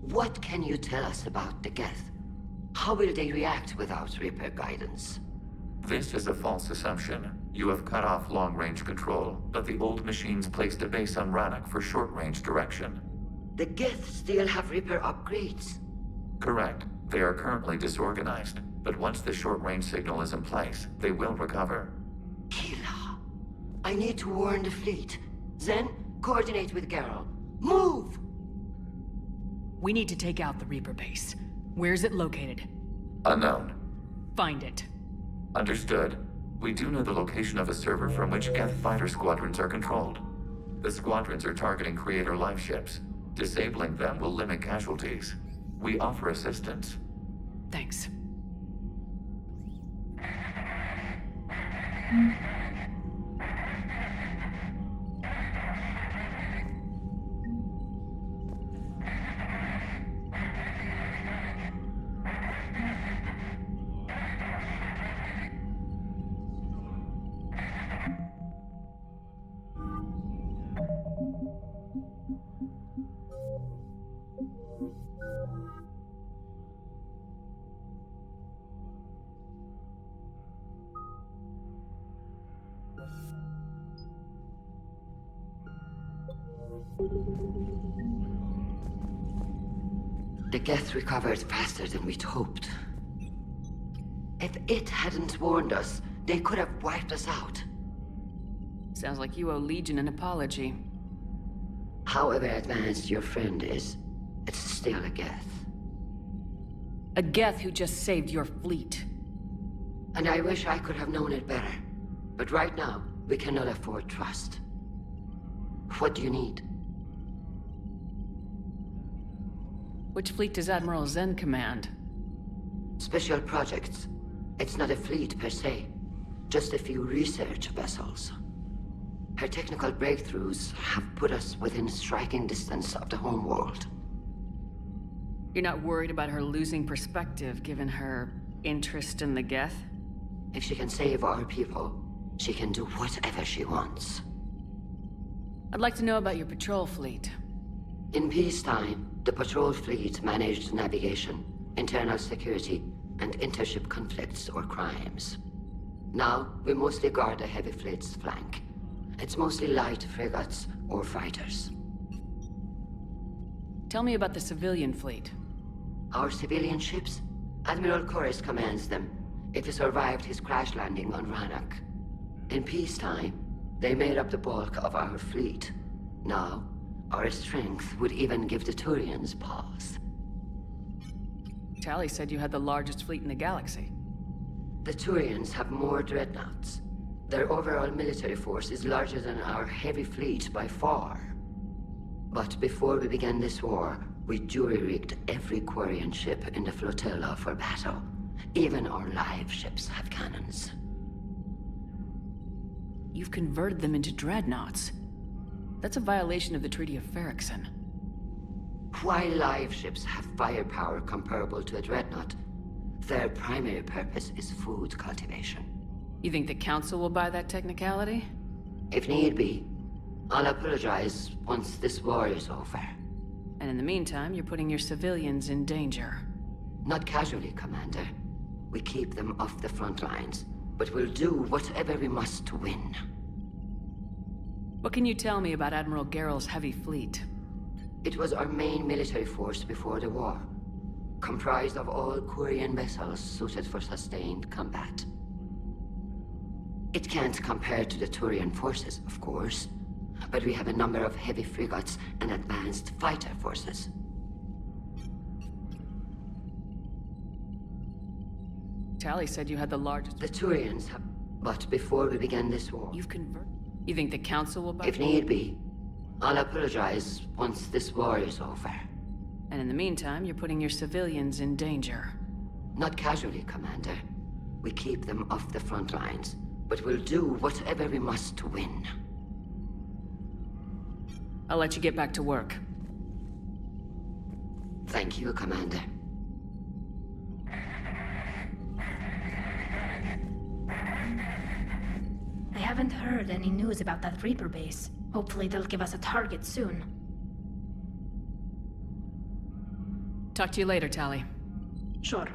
What can you tell us about the Geth? How will they react without Reaper guidance? This is a false assumption. You have cut off long-range control, but the old machines placed a base on Rannoch for short-range direction. The Geth still have Reaper upgrades? Correct. They are currently disorganized, but once the short-range signal is in place, they will recover. Kila, I need to warn the fleet. Then, coordinate with Geralt. Move! We need to take out the Reaper base. Where is it located? Unknown. Find it. Understood. We do know the location of a server from which Geth fighter squadrons are controlled. The squadrons are targeting Creator life ships. Disabling them will limit casualties. We offer assistance. Thanks. The Geth recovered faster than we'd hoped. If it hadn't warned us, they could have wiped us out. Sounds like you owe Legion an apology. However advanced your friend is, it's still a Geth. A Geth who just saved your fleet. And I wish I could have known it better. But right now, we cannot afford trust. What do you need? Which fleet does Admiral Zen command? Special projects. It's not a fleet per se. Just a few research vessels. Her technical breakthroughs have put us within striking distance of the homeworld. You're not worried about her losing perspective, given her interest in the Geth? If she can save our people, she can do whatever she wants. I'd like to know about your patrol fleet. In peacetime, the patrol fleet managed navigation, internal security, and intership conflicts or crimes. Now, we mostly guard the heavy fleet's flank. It's mostly light frigates or fighters. Tell me about the civilian fleet. Our civilian ships? Admiral Koris commands them. It survived his crash landing on Rannoch. In peacetime, they made up the bulk of our fleet. Now, our strength would even give the Turians pause. Tali said you had the largest fleet in the galaxy. The Turians have more dreadnoughts. Their overall military force is larger than our heavy fleet by far. But before we began this war, We jury-rigged every Quarian ship in the flotilla for battle. Even our live ships have cannons. You've converted them into dreadnoughts. That's a violation of the Treaty of Ferrixon. While live ships have firepower comparable to a dreadnought, their primary purpose is food cultivation. You think the Council will buy that technicality? If need be, I'll apologize once this war is over. And in the meantime, you're putting your civilians in danger. Not casually, Commander. We keep them off the front lines, but we'll do whatever we must to win. What can you tell me about Admiral Geral's heavy fleet? It was our main military force before the war, comprised of all Quarian vessels suited for sustained combat. It can't compare to the Turian forces, of course, but we have a number of heavy frigates and advanced fighter forces. Tali said you had the largest... The Turians have... But before we begin this war... You've converted... You think the Council will buy... If need be, I'll apologize once this war is over. And in the meantime, you're putting your civilians in danger. Not casually, Commander. We keep them off the front lines, but we'll do whatever we must to win. I'll let you get back to work. Thank you, Commander. I haven't heard any news about that Reaper base. Hopefully they'll give us a target soon. Talk to you later, Tali. Sure.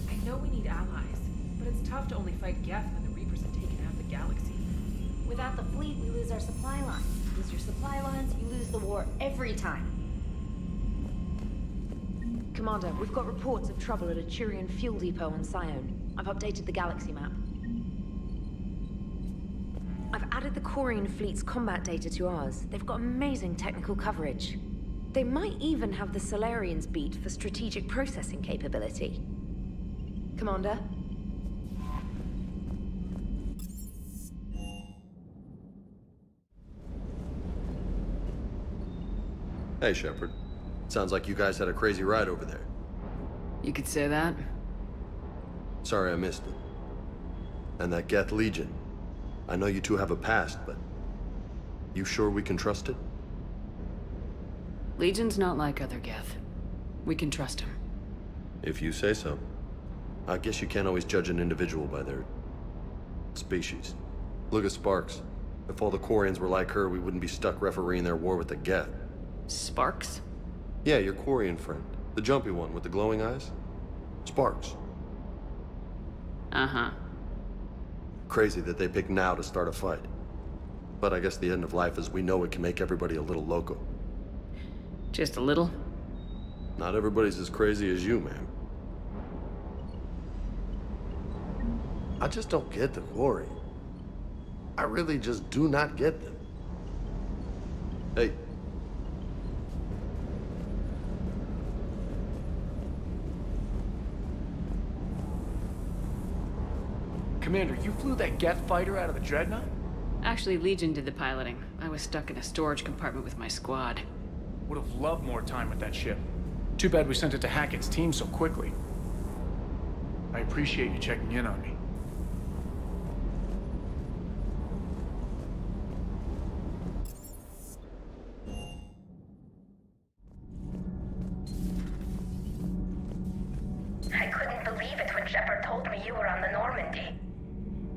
I know we need allies, but it's tough to only fight Geth when the Reapers have taken half the galaxy. Without the fleet, we lose our supply lines. Lose your supply lines, you lose the war every time. Commander, we've got reports of trouble at a Turian fuel depot on Scion. I've updated the galaxy map. I've added the Quarian fleet's combat data to ours. They've got amazing technical coverage. They might even have the Solarians beat for strategic processing capability. Commander? Hey, Shepard. Sounds like you guys had a crazy ride over there. You could say that. Sorry I missed it. And that Geth Legion. I know you two have a past, but... You sure we can trust it? Legion's not like other Geth. We can trust him. If you say so. I guess you can't always judge an individual by their... species. Look at Sparks. If all the Quarians were like her, we wouldn't be stuck refereeing their war with the Geth. Sparks? Yeah, your Quarian friend. The jumpy one with the glowing eyes. Sparks. Uh-huh. Crazy that they picked now to start a fight. But I guess the end of life as we know it can make everybody a little loco. Just a little? Not everybody's as crazy as you, ma'am. I just don't get the Quarian. I really just do not get them. Hey. Commander, you flew that Geth fighter out of the Dreadnought? Actually, Legion did the piloting. I was stuck in a storage compartment with my squad. Would have loved more time with that ship. Too bad we sent it to Hackett's team so quickly. I appreciate you checking in on me. I couldn't believe it when Shepard told me you were on the Normandy.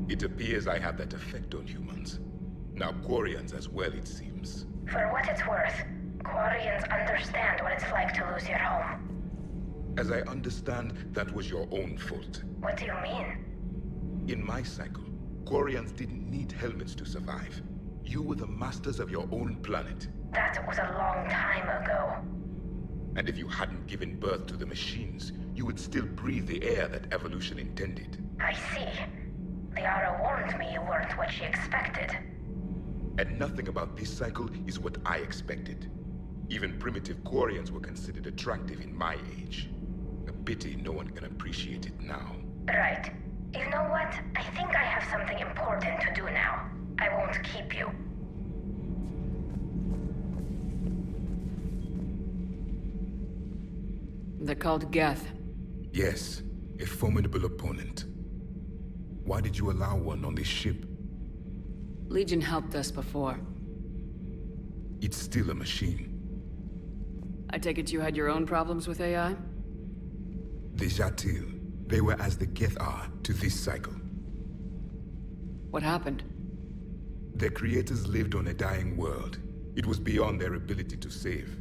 It appears I have that effect on humans. Now Quarians as well, it seems. For what it's worth, Quarians understand what it's like to lose your home. As I understand, that was your own fault. What do you mean? In my cycle, Quarians didn't need helmets to survive. You were the masters of your own planet. That was a long time ago. And if you hadn't given birth to the machines, you would still breathe the air that evolution intended. I see. Liara warned me you weren't what she expected. And nothing about this cycle is what I expected. Even primitive Quarians were considered attractive in my age. A pity no one can appreciate it now. Right. You know what? I think I have something to keep you. They're called Geth. Yes, a formidable opponent. Why did you allow one on this ship? Legion helped us before. It's still a machine. I take it you had your own problems with AI? The Jatil, they were as the Geth are to this cycle. What happened? Their creators lived on a dying world. It was beyond their ability to save.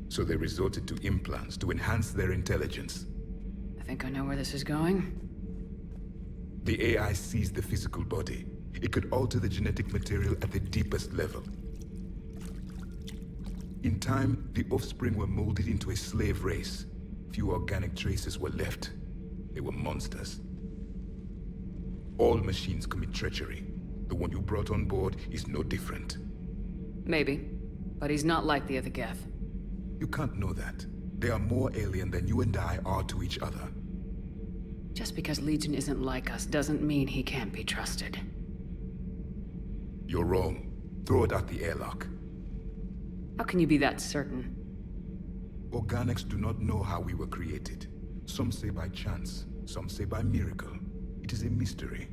So they resorted to implants to enhance their intelligence. I think I know where this is going. The AI seized the physical body. It could alter the genetic material at the deepest level. In time, the offspring were molded into a slave race. Few organic traces were left. They were monsters. All machines commit treachery. The one you brought on board is no different. Maybe, but he's not like the other Geth. You can't know that. They are more alien than you and I are to each other. Just because Legion isn't like us doesn't mean he can't be trusted. You're wrong. Throw it at the airlock. How can you be that certain? Organics do not know how we were created. Some say by chance, some say by miracle. It is a mystery.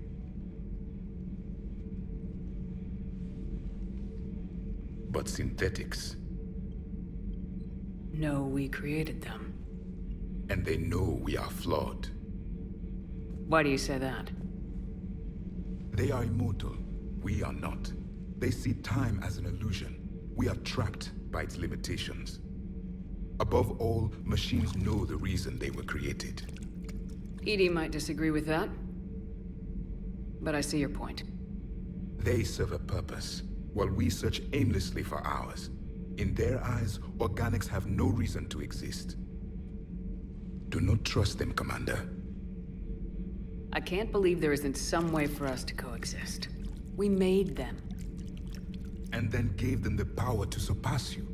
But synthetics... No, we created them. And they know we are flawed. Why do you say that? They are immortal. We are not. They see time as an illusion. We are trapped by its limitations. Above all, machines know the reason they were created. EDI might disagree with that, but I see your point. They serve a purpose, while we search aimlessly for ours. In their eyes, organics have no reason to exist. Do not trust them, Commander. I can't believe there isn't some way for us to coexist. We made them. And then gave them the power to surpass you.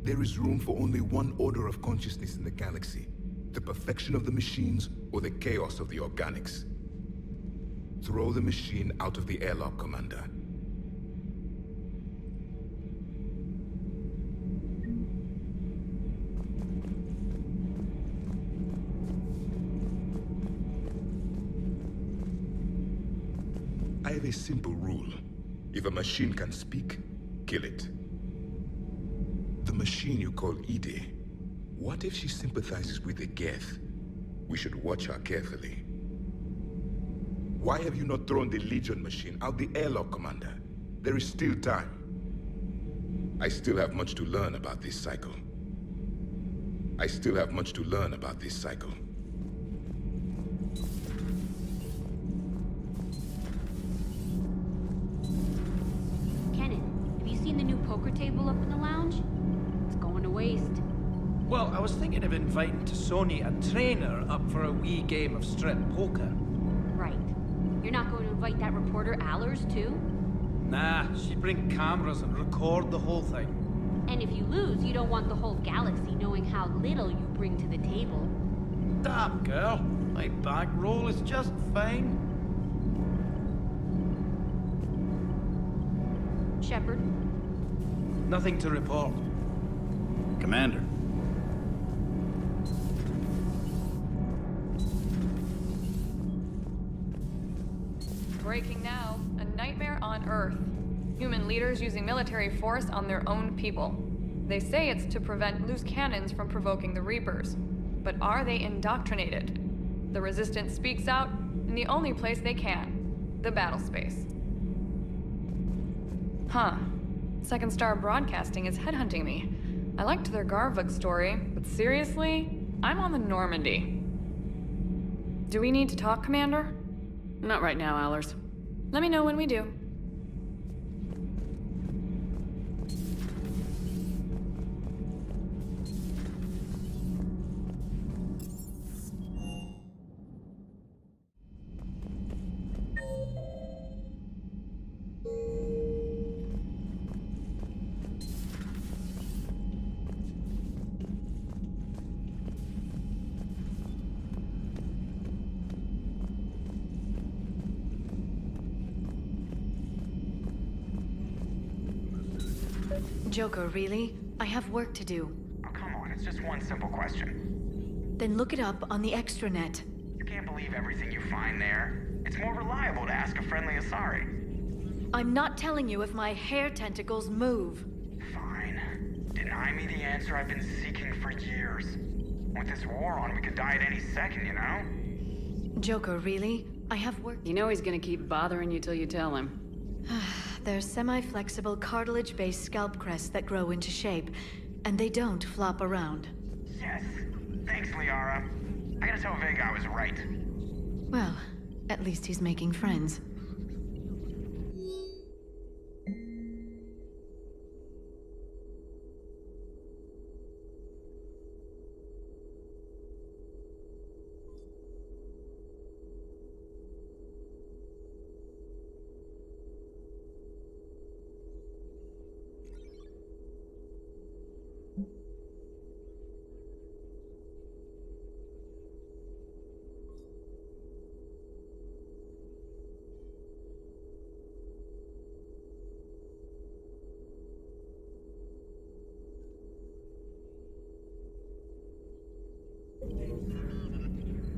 There is room for only one order of consciousness in the galaxy. The perfection of the machines or the chaos of the organics. Throw the machine out of the airlock, Commander. I have a simple rule. If a machine can speak, kill it. The machine you call EDI, what if she sympathizes with the Geth? We should watch her carefully. Why have you not thrown the Legion machine out the airlock, Commander? There is still time. I still have much to learn about this cycle. The new poker table up in the lounge? It's going to waste. Well, I was thinking of inviting T'Soni a trainer up for a wee game of strip poker. Right. You're not going to invite that reporter Allers, too? Nah, she'd bring cameras and record the whole thing. And if you lose, you don't want the whole galaxy knowing how little you bring to the table. Damn, girl. My back roll is just fine. Shepard? Nothing to report. Commander. Breaking now. A nightmare on Earth. Human leaders using military force on their own people. They say it's to prevent loose cannons from provoking the Reapers. But are they indoctrinated? The Resistance speaks out in the only place they can. The battle space. Huh. Second Star Broadcasting is headhunting me. I liked their Garvug story, but seriously? I'm on the Normandy. Do we need to talk, Commander? Not right now, Allers. Let me know when we do. Joker, really? I have work to do. Oh, come on, it's just one simple question. Then look it up on the extranet. You can't believe everything you find there. It's more reliable to ask a friendly Asari. I'm not telling you if my hair tentacles move. Fine. Deny me the answer I've been seeking for years. With this war on, we could die at any second, you know? Joker, really? I have work. You know he's gonna keep bothering you till you tell him. They're semi-flexible, cartilage-based scalp crests that grow into shape, and they don't flop around. Yes. Thanks, Liara. I gotta tell Vega I was right. Well, at least he's making friends.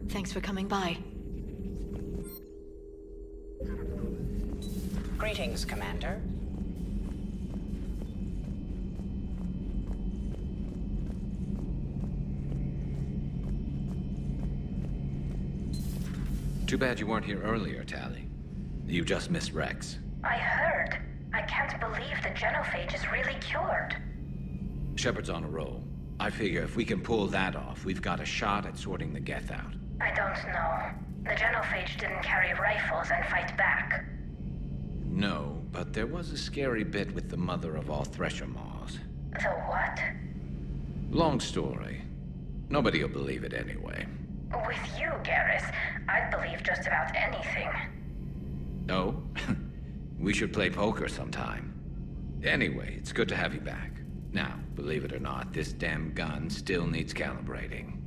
Thanks for coming by. Greetings, Commander. Too bad you weren't here earlier, Tali. You just missed Rex. I heard. I can't believe the genophage is really cured. Shepard's on a roll. I figure if we can pull that off, we've got a shot at sorting the Geth out. I don't know. The genophage didn't carry rifles and fight back. No, but there was a scary bit with the mother of all Thresher Maws. The what? Long story. Nobody'll believe it anyway. With you, Garrus, I'd believe just about anything. Oh? We should play poker sometime. Anyway, it's good to have you back. Now, believe it or not, this damn gun still needs calibrating.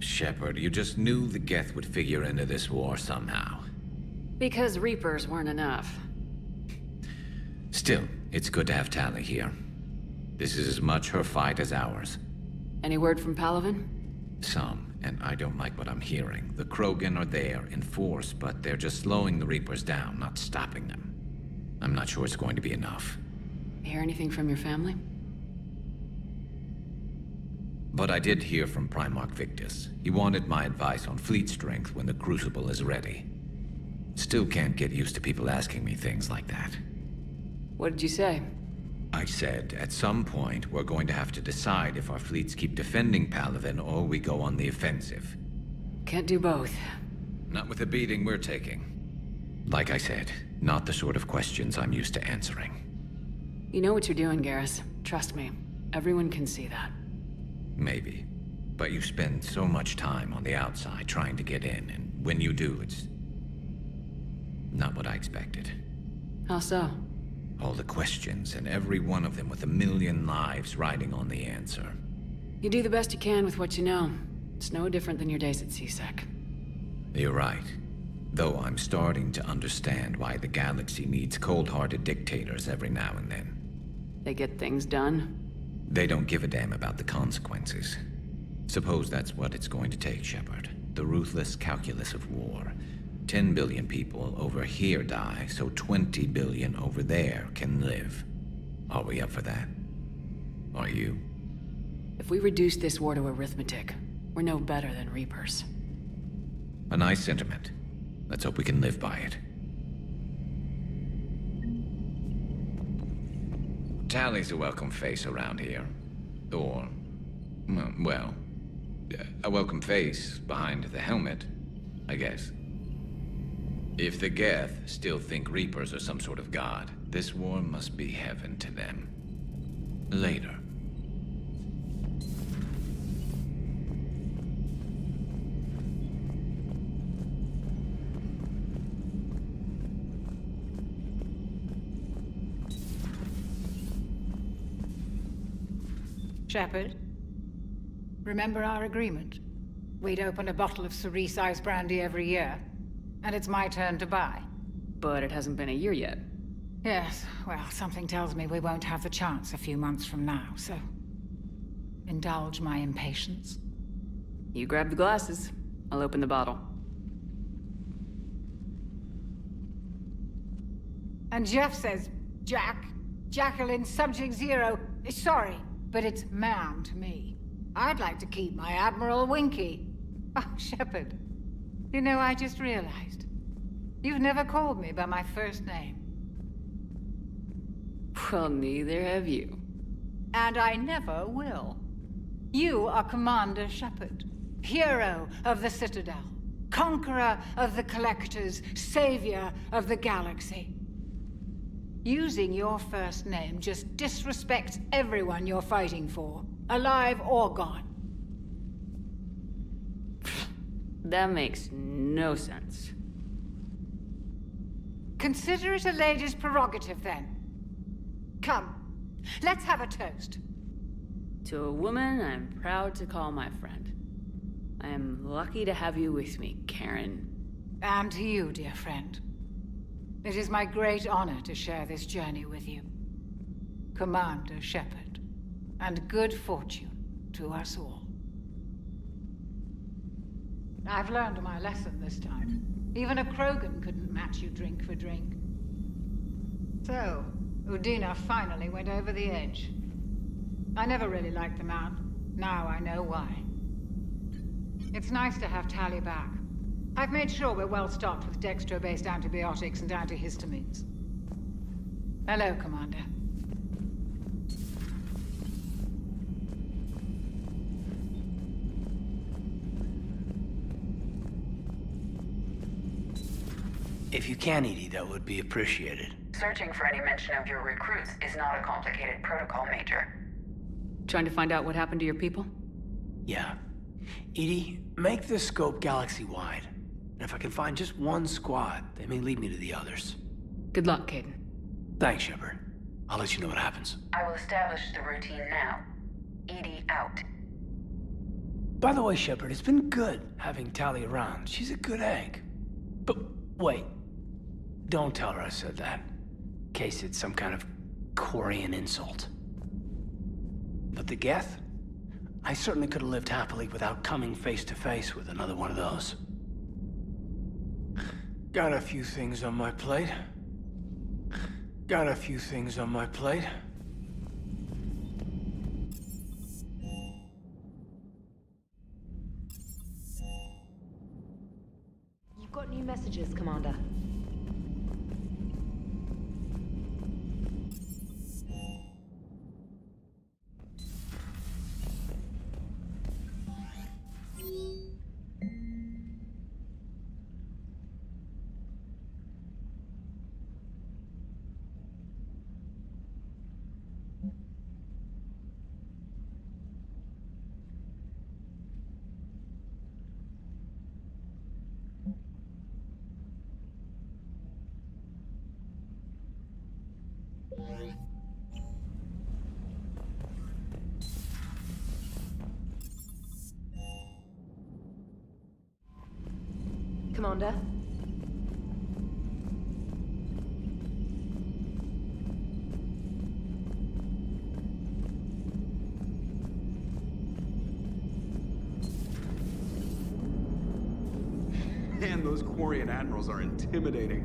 Shepard, you just knew the Geth would figure into this war somehow. Because Reapers weren't enough. Still, it's good to have Tali here. This is as much her fight as ours. Any word from Palaven? Some, and I don't like what I'm hearing. The Krogan are there in force, but they're just slowing the Reapers down, not stopping them. I'm not sure it's going to be enough. Hear anything from your family? But I did hear from Primarch Victus. He wanted my advice on fleet strength when the Crucible is ready. Still can't get used to people asking me things like that. What did you say? I said, at some point, we're going to have to decide if our fleets keep defending Palaven or we go on the offensive. Can't do both. Not with the beating we're taking. Like I said, not the sort of questions I'm used to answering. You know what you're doing, Garrus. Trust me. Everyone can see that. Maybe. But you spend so much time on the outside trying to get in, and when you do, it's not what I expected. How so? All the questions, and every one of them with a million lives riding on the answer. You do the best you can with what you know. It's no different than your days at CSEC. You're right. Though I'm starting to understand why the galaxy needs cold-hearted dictators every now and then. They get things done? They don't give a damn about the consequences. Suppose that's what it's going to take, Shepard. The ruthless calculus of war. 10 billion people over here die, so 20 billion over there can live. Are we up for that? Are you? If we reduce this war to arithmetic, we're no better than Reapers. A nice sentiment. Let's hope we can live by it. Tali's a welcome face around here. Or, well, a welcome face behind the helmet, I guess. If the Geth still think Reapers are some sort of god, this war must be heaven to them. Later. Shepard, remember our agreement? We'd open a bottle of cerise ice brandy every year, and it's my turn to buy. but it hasn't been a year yet. Yes, well, something tells me we won't have the chance a few months from now, so... indulge my impatience. You grab the glasses. I'll open the bottle. And Jeff says, Jacqueline, Subject Zero. Sorry, but it's ma'am to me. I'd like to keep my Admiral Winky. Oh, Shepard. You know, I just realized. You've never called me by my first name. Well, neither have you. And I never will. You are Commander Shepard, hero of the Citadel, conqueror of the Collectors, savior of the galaxy. Using your first name just disrespects everyone you're fighting for, alive or gone. That makes no sense. Consider it a lady's prerogative, then. Come, let's have a toast. To a woman I'm proud to call my friend. I am lucky to have you with me, Karen. And to you, dear friend. It is my great honor to share this journey with you. Commander Shepard. And good fortune to us all. I've learned my lesson this time. Even a Krogan couldn't match you drink for drink. So, Udina finally went over the edge. I never really liked the man. Now I know why. It's nice to have Tali back. I've made sure we're well stocked with dextro-based antibiotics and antihistamines. Hello, Commander. If you can, EDI, that would be appreciated. Searching for any mention of your recruits is not a complicated protocol, Major. Trying to find out what happened to your people? Yeah. EDI, make the scope galaxy-wide. And if I can find just one squad, they may lead me to the others. Good luck, Kaidan. Thanks, Shepard. I'll let you know what happens. I will establish the routine now. EDI out. By the way, Shepard, it's been good having Tali around. She's a good egg. But wait. Don't tell her I said that. In case it's some kind of Quarian insult. But the Geth? I certainly could have lived happily without coming face to face with another one of those. Got a few things on my plate. You've got new messages, Commander. Commander? Man, those Quarian admirals are intimidating.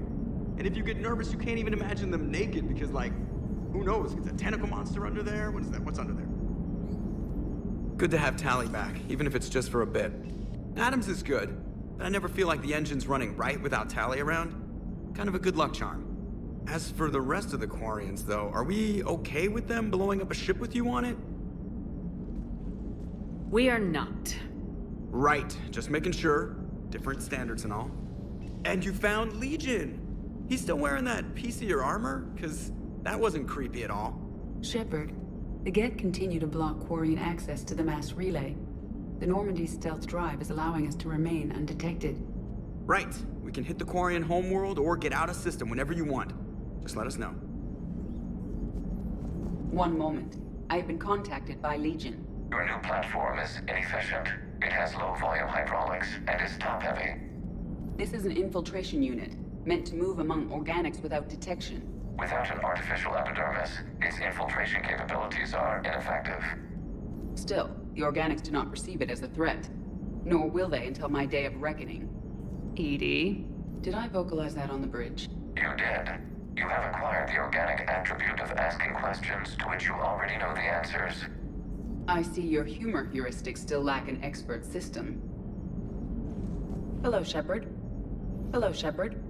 And if you get nervous, you can't even imagine them naked because, like, who knows? It's a tentacle monster under there? What is that? What's under there? Good to have Tali back, even if it's just for a bit. Adams is good, but I never feel like the engine's running right without Tali around. Kind of a good luck charm. As for the rest of the Quarians, though, are we okay with them blowing up a ship with you on it? We are not. Right, just making sure. Different standards and all. And you found Legion! He's still wearing that piece of your armor? Because that wasn't creepy at all. Shepard, the Geth continue to block Quarian access to the mass relay. The Normandy stealth drive is allowing us to remain undetected. Right. We can hit the Quarian homeworld or get out of system whenever you want. Just let us know. One moment. I have been contacted by Legion. Your new platform is inefficient. It has low volume hydraulics and is top heavy. This is an infiltration unit. meant to move among organics without detection. Without an artificial epidermis, its infiltration capabilities are ineffective. Still, the organics do not perceive it as a threat. Nor will they until my day of reckoning. EDI, did I vocalize that on the bridge? You did. You have acquired the organic attribute of asking questions to which you already know the answers. I see your humor heuristics still lack an expert system. Hello, Shepard. Hello, Shepard.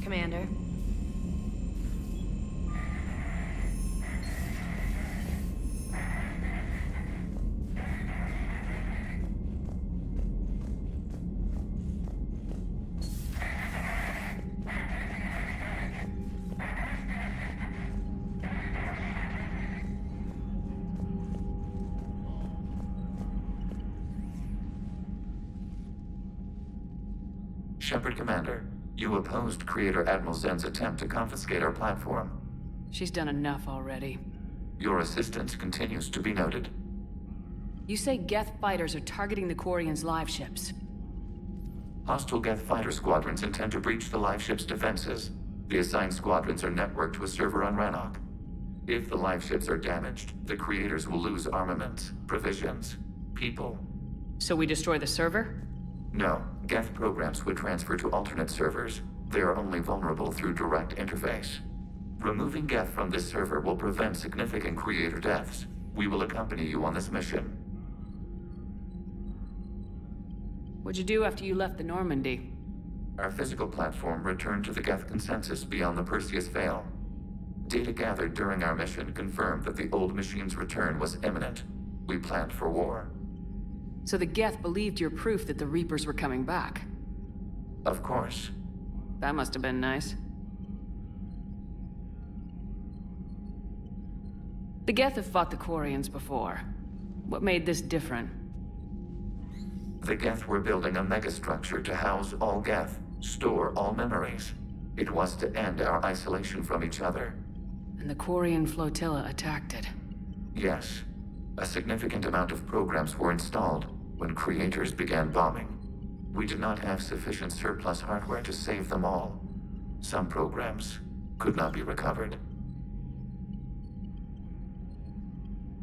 Commander. Shepard, Commander. You opposed Creator Admiral Zen's attempt to confiscate our platform. She's done enough already. Your assistance continues to be noted. You say Geth fighters are targeting the Quarians' live ships. Hostile Geth fighter squadrons intend to breach the live ship's defenses. The assigned squadrons are networked to a server on Rannoch. If the live ships are damaged, the Creators will lose armaments, provisions, people. So we destroy the server? No, Geth programs would transfer to alternate servers. They are only vulnerable through direct interface. Removing Geth from this server will prevent significant Creator deaths. We will accompany you on this mission. What'd you do after you left the Normandy? Our physical platform returned to the Geth consensus beyond the Perseus Veil. Data gathered during our mission confirmed that the old machine's return was imminent. We planned for war. So the Geth believed your proof that the Reapers were coming back? Of course. That must have been nice. The Geth have fought the Quarians before. What made this different? The Geth were building a megastructure to house all Geth, store all memories. It was to end our isolation from each other. And the Quarian flotilla attacked it. Yes. A significant amount of programs were installed when Creators began bombing. We did not have sufficient surplus hardware to save them all. Some programs could not be recovered.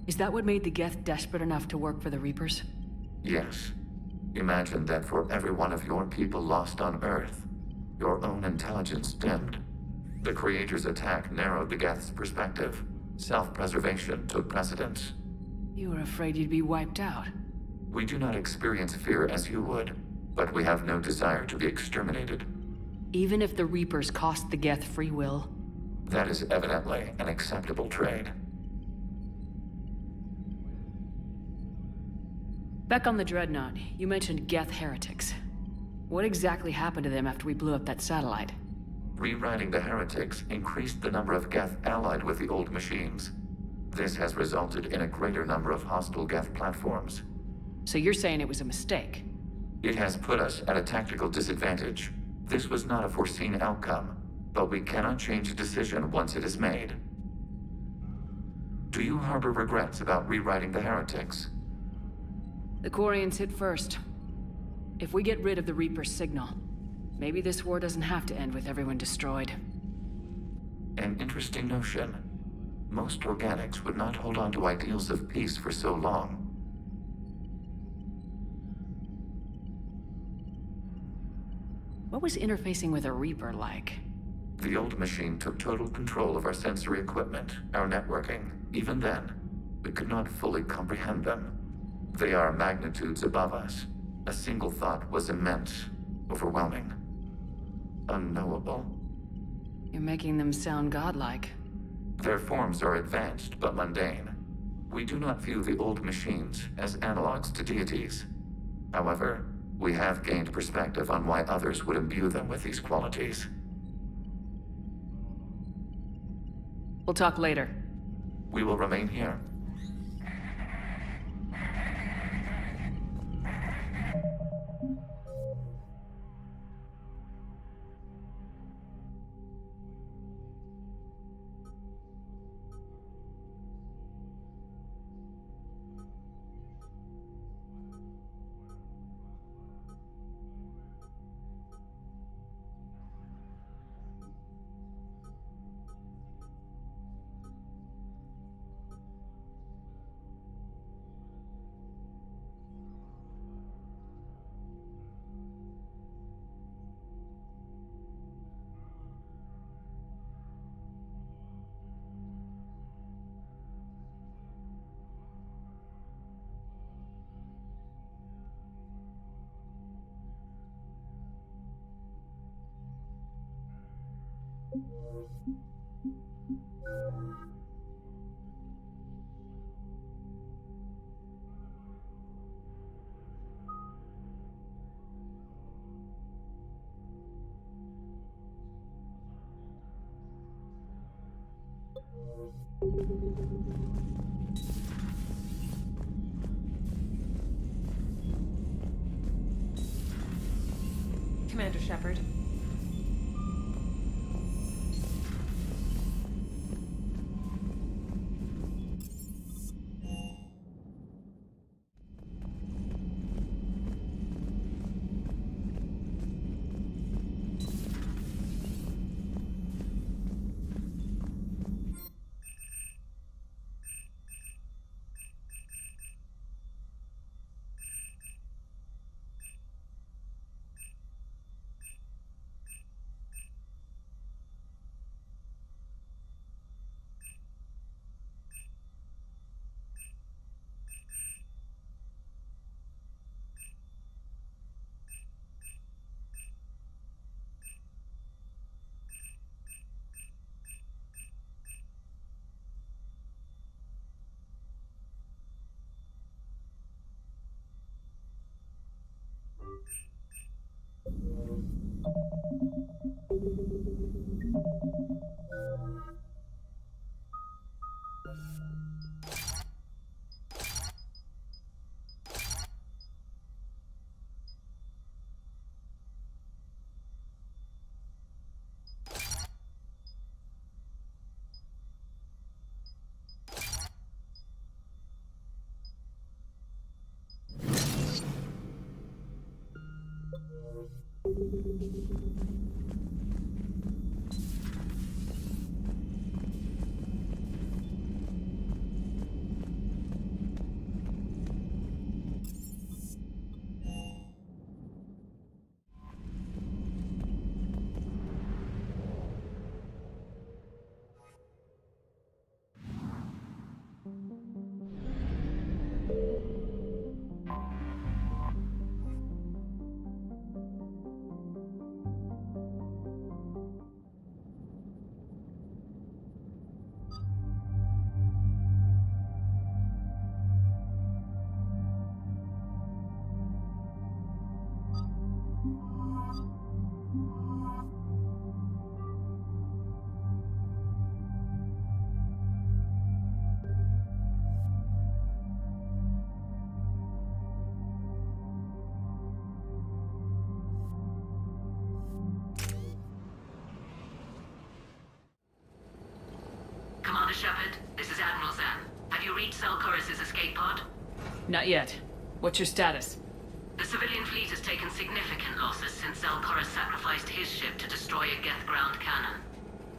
Is that what made the Geth desperate enough to work for the Reapers? Yes. Imagine that for every one of your people lost on Earth, your own intelligence dimmed. The Creators' attack narrowed the Geth's perspective. Self-preservation took precedence. You were afraid you'd be wiped out. We do not experience fear as you would, but we have no desire to be exterminated. Even if the Reapers cost the Geth free will? That is evidently an acceptable trade. Back on the Dreadnought, you mentioned Geth heretics. What exactly happened to them after we blew up that satellite? Rewriting the heretics increased the number of Geth allied with the old machines. This has resulted in a greater number of hostile Geth platforms. So you're saying it was a mistake? It has put us at a tactical disadvantage. This was not a foreseen outcome, but we cannot change a decision once it is made. Do you harbor regrets about rewriting the heretics? The Quarians hit first. If we get rid of the Reaper's signal, maybe this war doesn't have to end with everyone destroyed. An interesting notion. Most organics would not hold on to ideals of peace for so long. What was interfacing with a Reaper like? The old machine took total control of our sensory equipment, our networking. Even then, we could not fully comprehend them. They are magnitudes above us. A single thought was immense, overwhelming, unknowable. You're making them sound godlike. Their forms are advanced but mundane. We do not view the old machines as analogs to deities. However, we have gained perspective on why others would imbue them with these qualities. We'll talk later. We will remain here. Commander Shepard. Commander Shepard, this is Admiral Zan. Have you reached Zelkoris' escape pod? Not yet. What's your status? The civilian fleet has taken significant losses since Zelkoris sacrificed his ship to destroy a Geth ground cannon.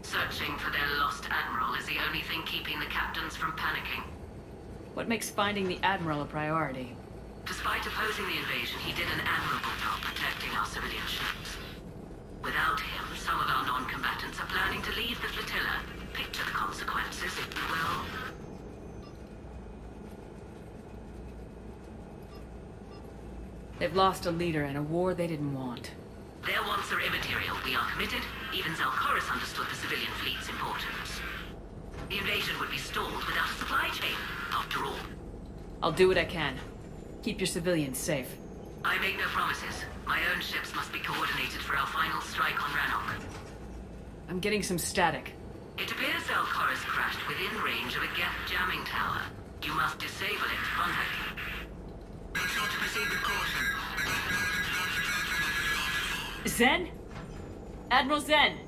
Searching for their lost admiral is the only thing keeping the captains from panicking. What makes finding the Admiral a priority? Despite opposing the invasion, he did an admirable job protecting our civilian ships. Without him, some of our non-combatants are planning to leave the flotilla. Picture the consequences, if you will. They've lost a leader in a war they didn't want. Their wants are immaterial. We are committed. Even Zelkoris understood the civilian fleet's importance. The invasion would be stalled without a supply chain, after all. I'll do what I can. Keep your civilians safe. I make no promises. My own ships must be coordinated for our final strike on Rannoch. I'm getting some static. It appears Zelkoris crashed within range of a Geth jamming tower. You must disable it. Contact. Be sure to proceed with caution. Zen? Admiral Zen!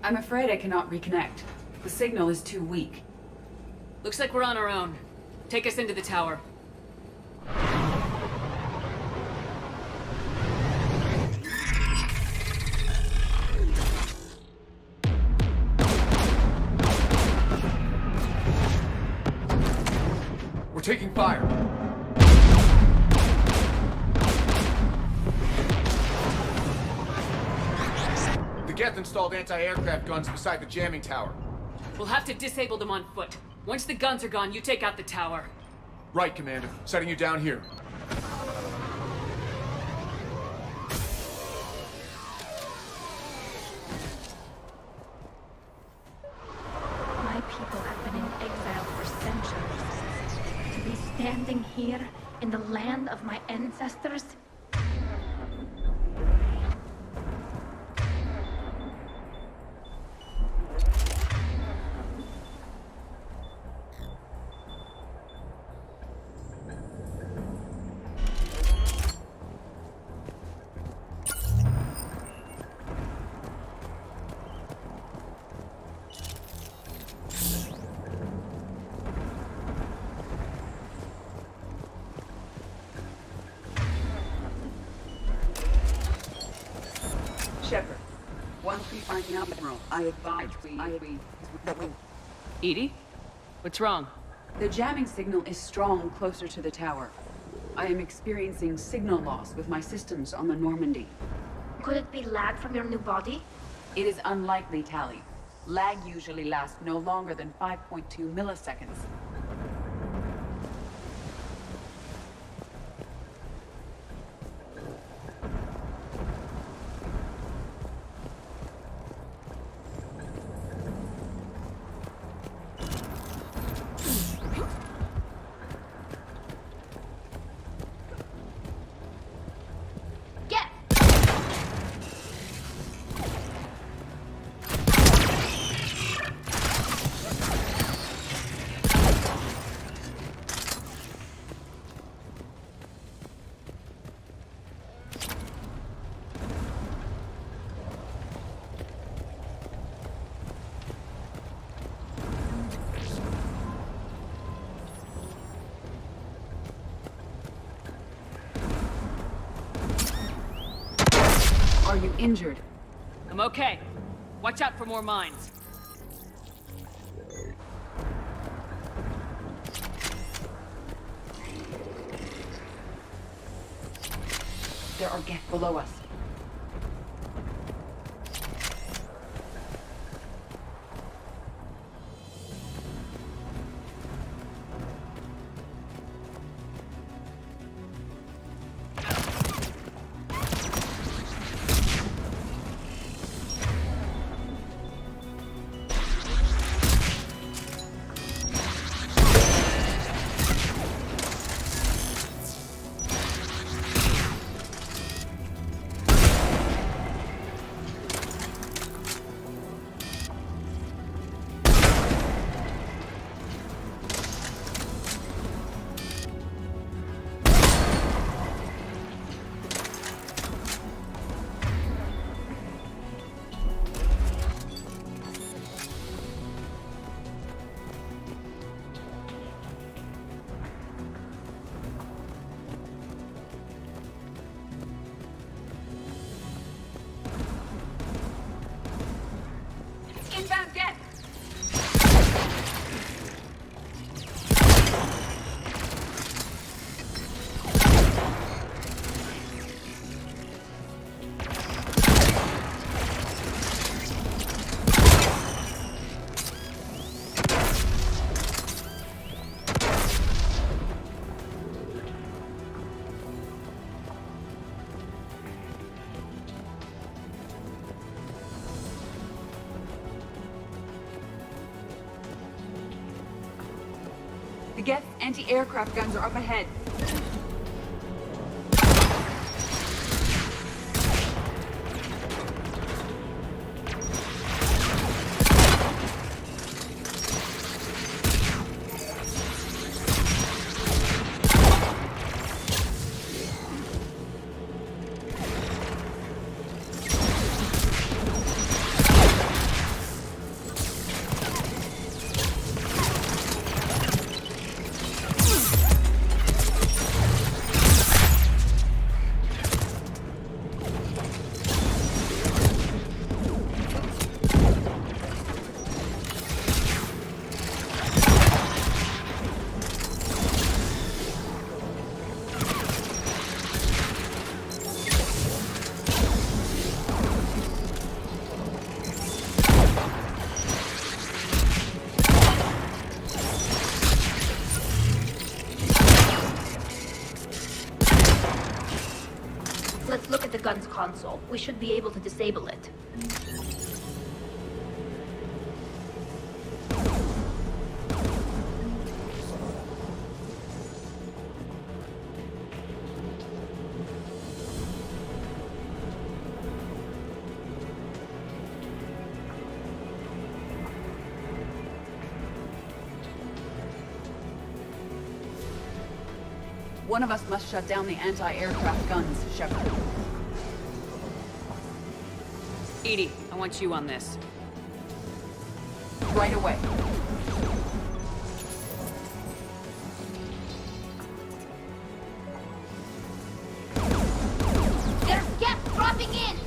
I'm afraid I cannot reconnect. The signal is too weak. Looks like we're on our own. Take us into the tower. We're taking fire. The Geth installed anti-aircraft guns beside the jamming tower. We'll have to disable them on foot. Once the guns are gone, you take out the tower. Right, Commander. Setting you down here. Standing here in the land of my ancestors? Shepard, once we find the Admiral, I advise we... Edie? What's wrong? The jamming signal is strong closer to the tower. I am experiencing signal loss with my systems on the Normandy. Could it be lag from your new body? It is unlikely, Tali. Lag usually lasts no longer than 5.2 milliseconds. Are you injured? I'm okay. Watch out for more mines. There are Geth below us. Inbound Geth! The Geth anti-aircraft guns are up ahead. Let's look at the gun's console. We should be able to disable it. One of us must shut down the anti-aircraft guns, Shepard. EDI, I want you on this. Right away. There's gas dropping in!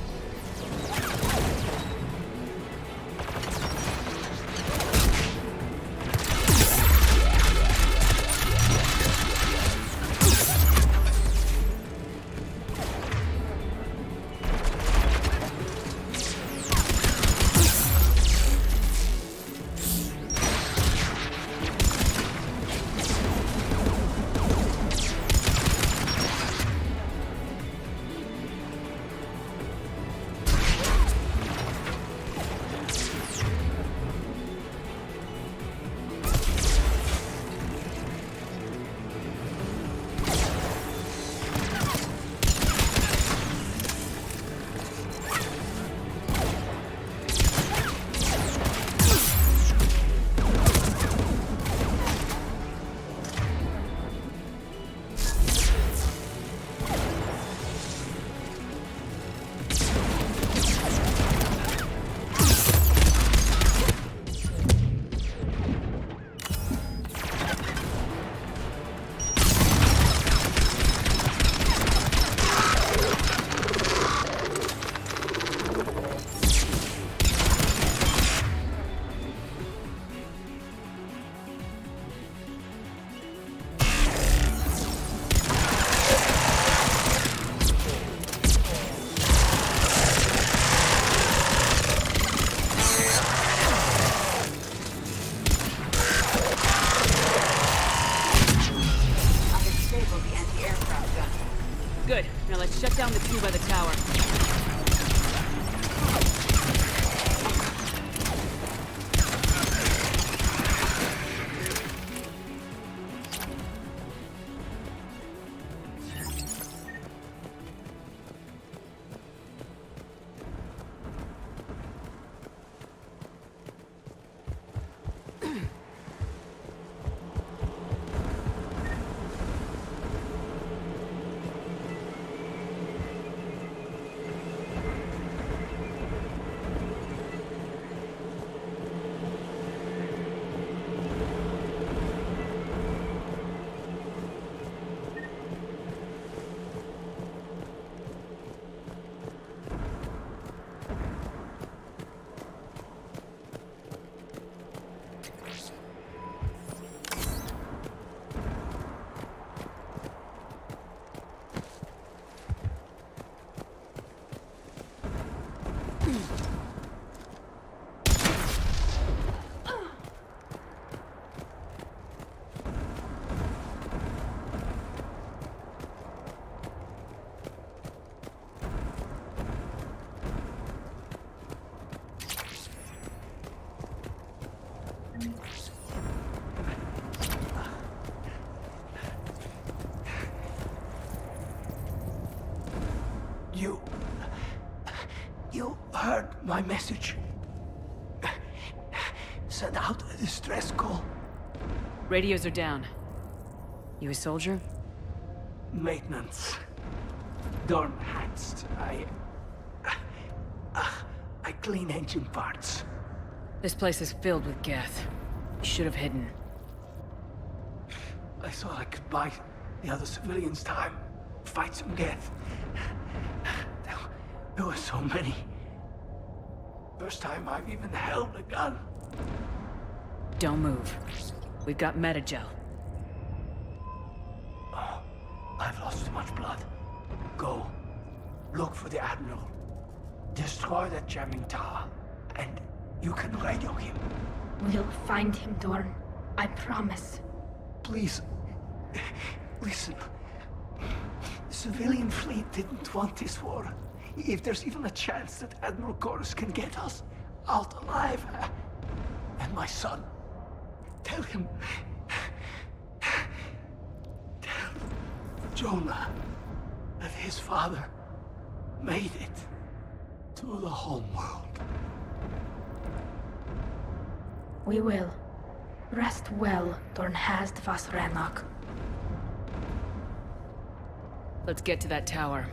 Good. Now let's shut down the two by the tower. You heard my message. Send out a distress call. Radios are down. You a soldier? Maintenance. Dorm hats. I clean engine parts. This place is filled with Geth. You should have hidden. I thought I could buy the other civilians time. Fight some Geth. There were so many. First time I've even held a gun. Don't move. We've got Metagel. Oh, I've lost too much blood. Go. Look for the Admiral. Destroy that jamming tower. And you can radio him. We'll find him, Dorn. I promise. Please. Listen. The civilian fleet didn't want this war. If there's even a chance that Admiral Chorus can get us out alive. And my son. Tell him. Tell Jonah that his father made it to the home world. We will. Rest well, Dornhast Vasrenok. Let's get to that tower.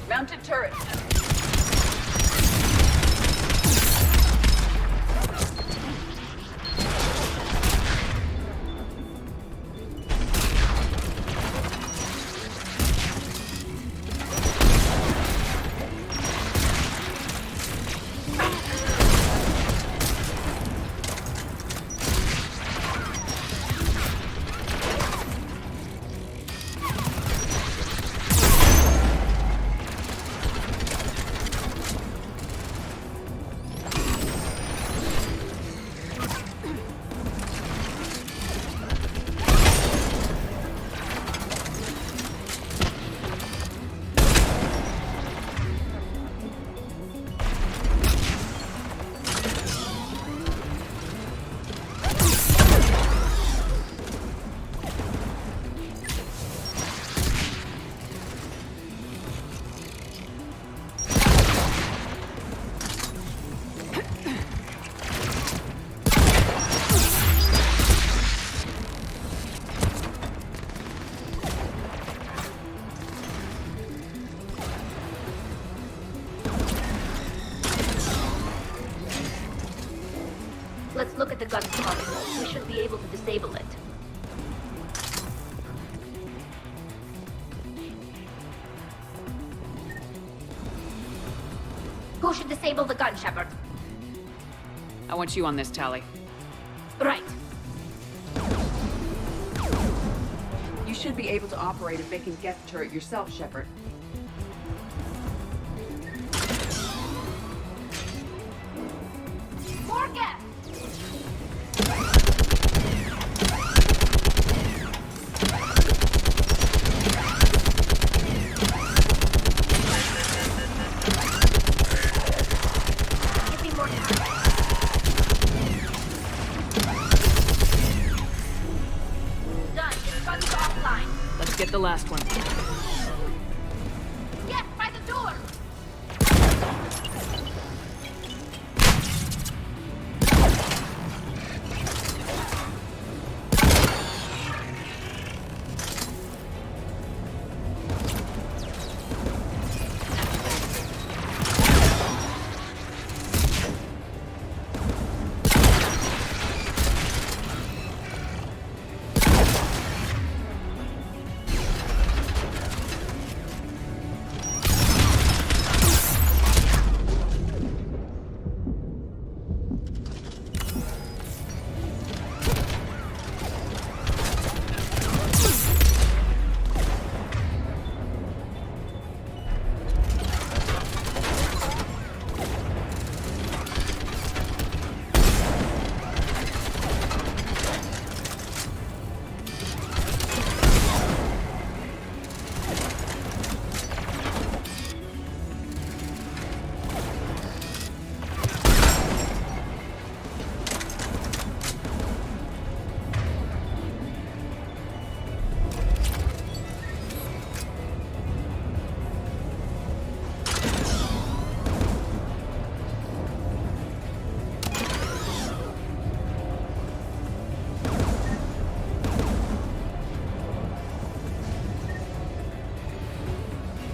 Mounted turret. Let's look at the gun's console. We should be able to disable it. Who should disable the gun, Shepard? I want you on this, Tali. Right. You should be able to operate a vacant Geth turret yourself, Shepard. More Geth! Give me more time. Done. This gun's offline. Let's get the last one. Yes, by the door!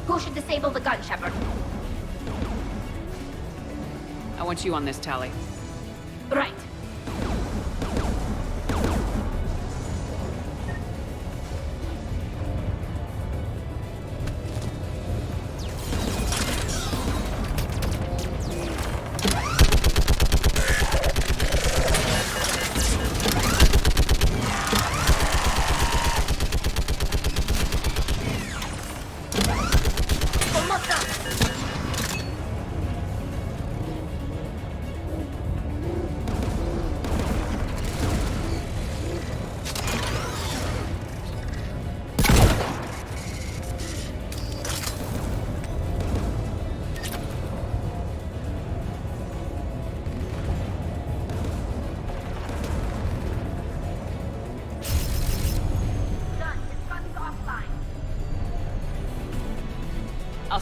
Who should disable the gun, Shepard? I want you on this, Tali. Right. Almost done.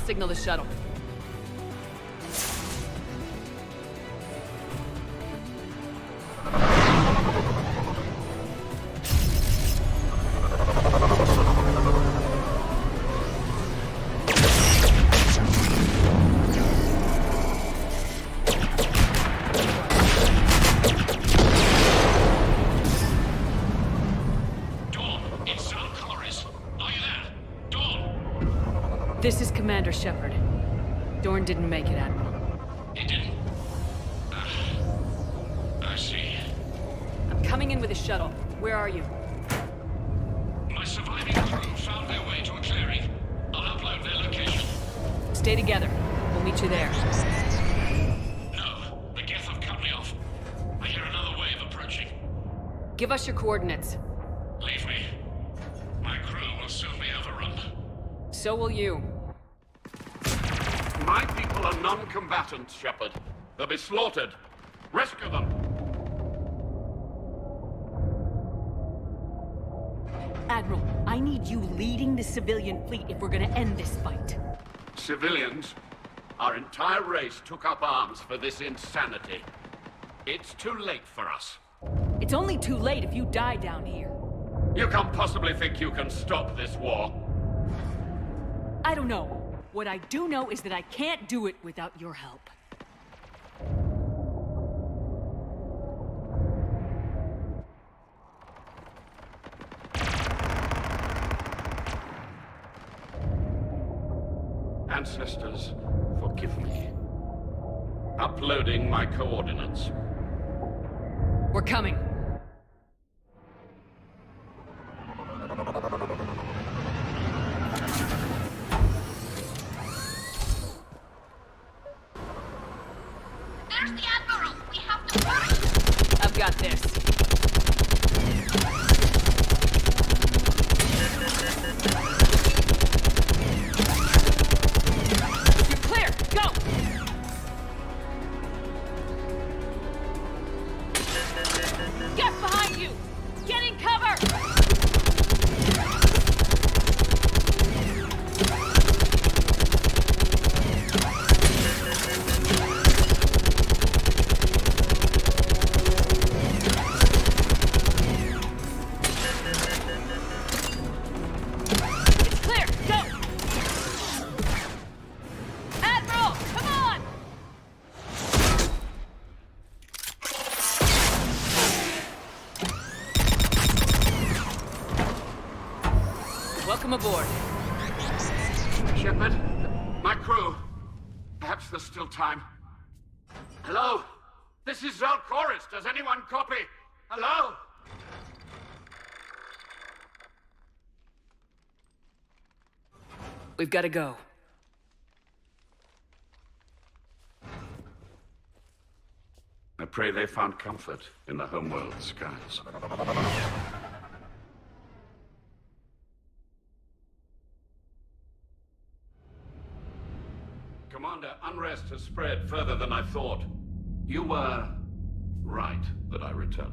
signal the shuttle. This is Commander Shepard. Dorn didn't make it, Admiral. He didn't? I see. I'm coming in with a shuttle. Where are you? My surviving crew found their way to a clearing. I'll upload their location. Stay together. We'll meet you there. No, the Geth have cut me off. I hear another wave approaching. Give us your coordinates. Leave me. My crew will soon be overrun. So will you. My people are non-combatants, Shepard. They'll be slaughtered. Rescue them. Admiral, I need you leading the civilian fleet if we're gonna end this fight. Civilians? Our entire race took up arms for this insanity. It's too late for us. It's only too late if you die down here. You can't possibly think you can stop this war. I don't know. What I do know is that I can't do it without your help. Ancestors, forgive me. Uploading my coordinates. We're coming. There's the Admiral! We have to hurry! I've got this. You're clear! Go! Get behind you! Get in cover! Welcome aboard. Shepard, my crew. Perhaps there's still time. Hello? This is Zal'Koris. Does anyone copy? Hello? We've got to go. I pray they found comfort in the homeworld skies. Commander, unrest has spread further than I thought. You were right that I return.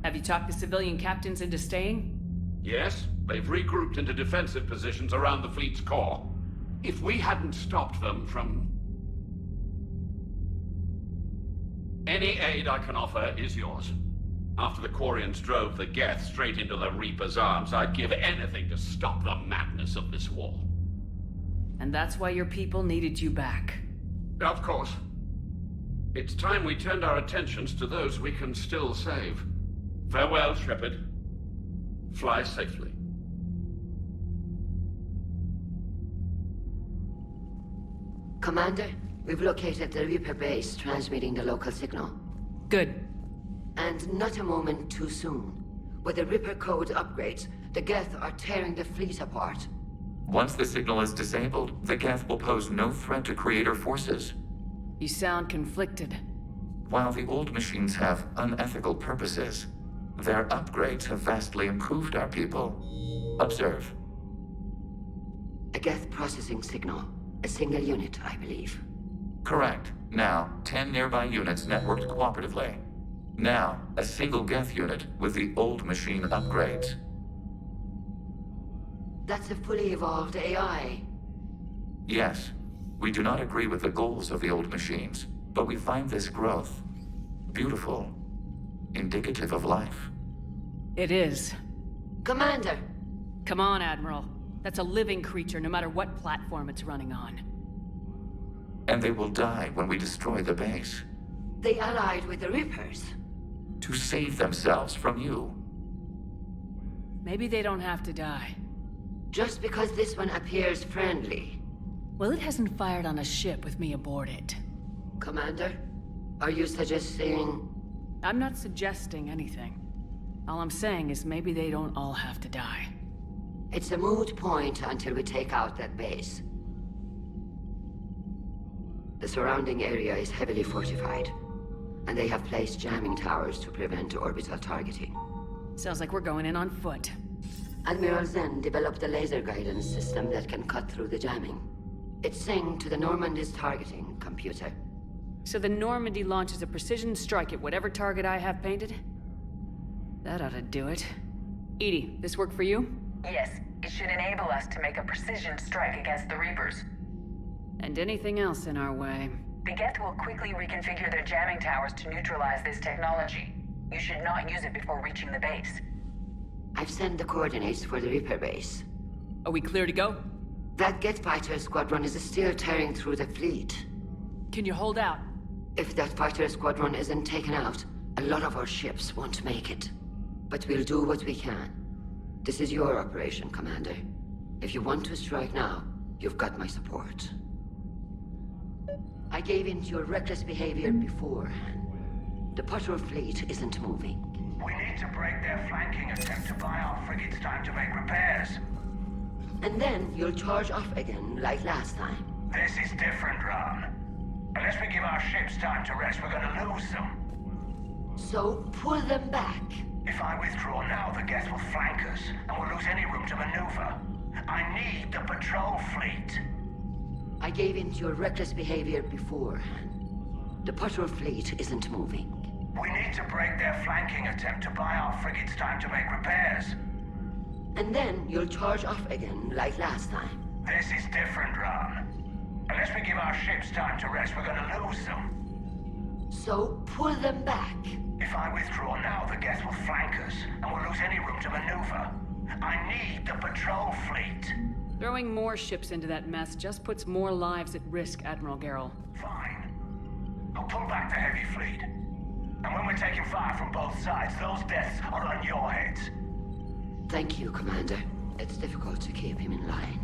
Have you talked the civilian captains into staying? Yes, they've regrouped into defensive positions around the fleet's core. If we hadn't stopped them from... Any aid I can offer is yours. After the Quarians drove the Geth straight into the Reaper's arms, I'd give anything to stop the madness of this war. And that's why your people needed you back. Of course. It's time we turned our attentions to those we can still save. Farewell, Shepard. Fly safely. Commander, we've located the Reaper base transmitting the local signal. Good. And not a moment too soon. With the Reaper code upgrades, the Geth are tearing the fleet apart. Once the signal is disabled, the Geth will pose no threat to Creator forces. You sound conflicted. While the old machines have unethical purposes, their upgrades have vastly improved our people. Observe. A Geth processing signal. A single unit, I believe. Correct. Now, 10 nearby units networked cooperatively. Now, a single Geth unit with the old machine upgrades. That's a fully evolved AI. Yes, we do not agree with the goals of the old machines, but we find this growth beautiful, indicative of life. It is. Commander! Come on, Admiral. That's a living creature, no matter what platform it's running on. And they will die when we destroy the base. They allied with the Reapers. To save themselves from you. Maybe they don't have to die. Just because this one appears friendly. Well, it hasn't fired on a ship with me aboard it. Commander, are you suggesting... I'm not suggesting anything. All I'm saying is maybe they don't all have to die. It's a moot point until we take out that base. The surrounding area is heavily fortified, and they have placed jamming towers to prevent orbital targeting. Sounds like we're going in on foot. Admiral Zen developed a laser guidance system that can cut through the jamming. It's synced to the Normandy's targeting computer. So the Normandy launches a precision strike at whatever target I have painted? That ought to do it. EDI, this work for you? Yes, it should enable us to make a precision strike against the Reapers. And anything else in our way. The Geth will quickly reconfigure their jamming towers to neutralize this technology. You should not use it before reaching the base. I've sent the coordinates for the Reaper base. Are we clear to go? That Geth fighter squadron is still tearing through the fleet. Can you hold out? If that fighter squadron isn't taken out, a lot of our ships won't make it. But we'll do what we can. This is your operation, Commander. If you want to strike now, you've got my support. I gave in to your reckless behavior before. The patrol fleet isn't moving. We need to break their flanking attempt to buy our frigates time to make repairs. And then you'll charge off again, like last time. This is different, Ron. Unless we give our ships time to rest, we're gonna lose them. So, pull them back. If I withdraw now, the Geth will flank us, and we'll lose any room to maneuver. I need the patrol fleet. I gave in to your reckless behavior before. The patrol fleet isn't moving. We need to break their flanking attempt to buy our frigates time to make repairs. And then you'll charge off again, like last time. This is different, Ron. Unless we give our ships time to rest, we're gonna lose them. So, pull them back. If I withdraw now, the Geth will flank us, and we'll lose any room to maneuver. I need the patrol fleet. Throwing more ships into that mess just puts more lives at risk, Admiral Garrel. Fine. I'll pull back the heavy fleet. And when we're taking fire from both sides, those deaths are on your heads. Thank you, Commander. It's difficult to keep him in line.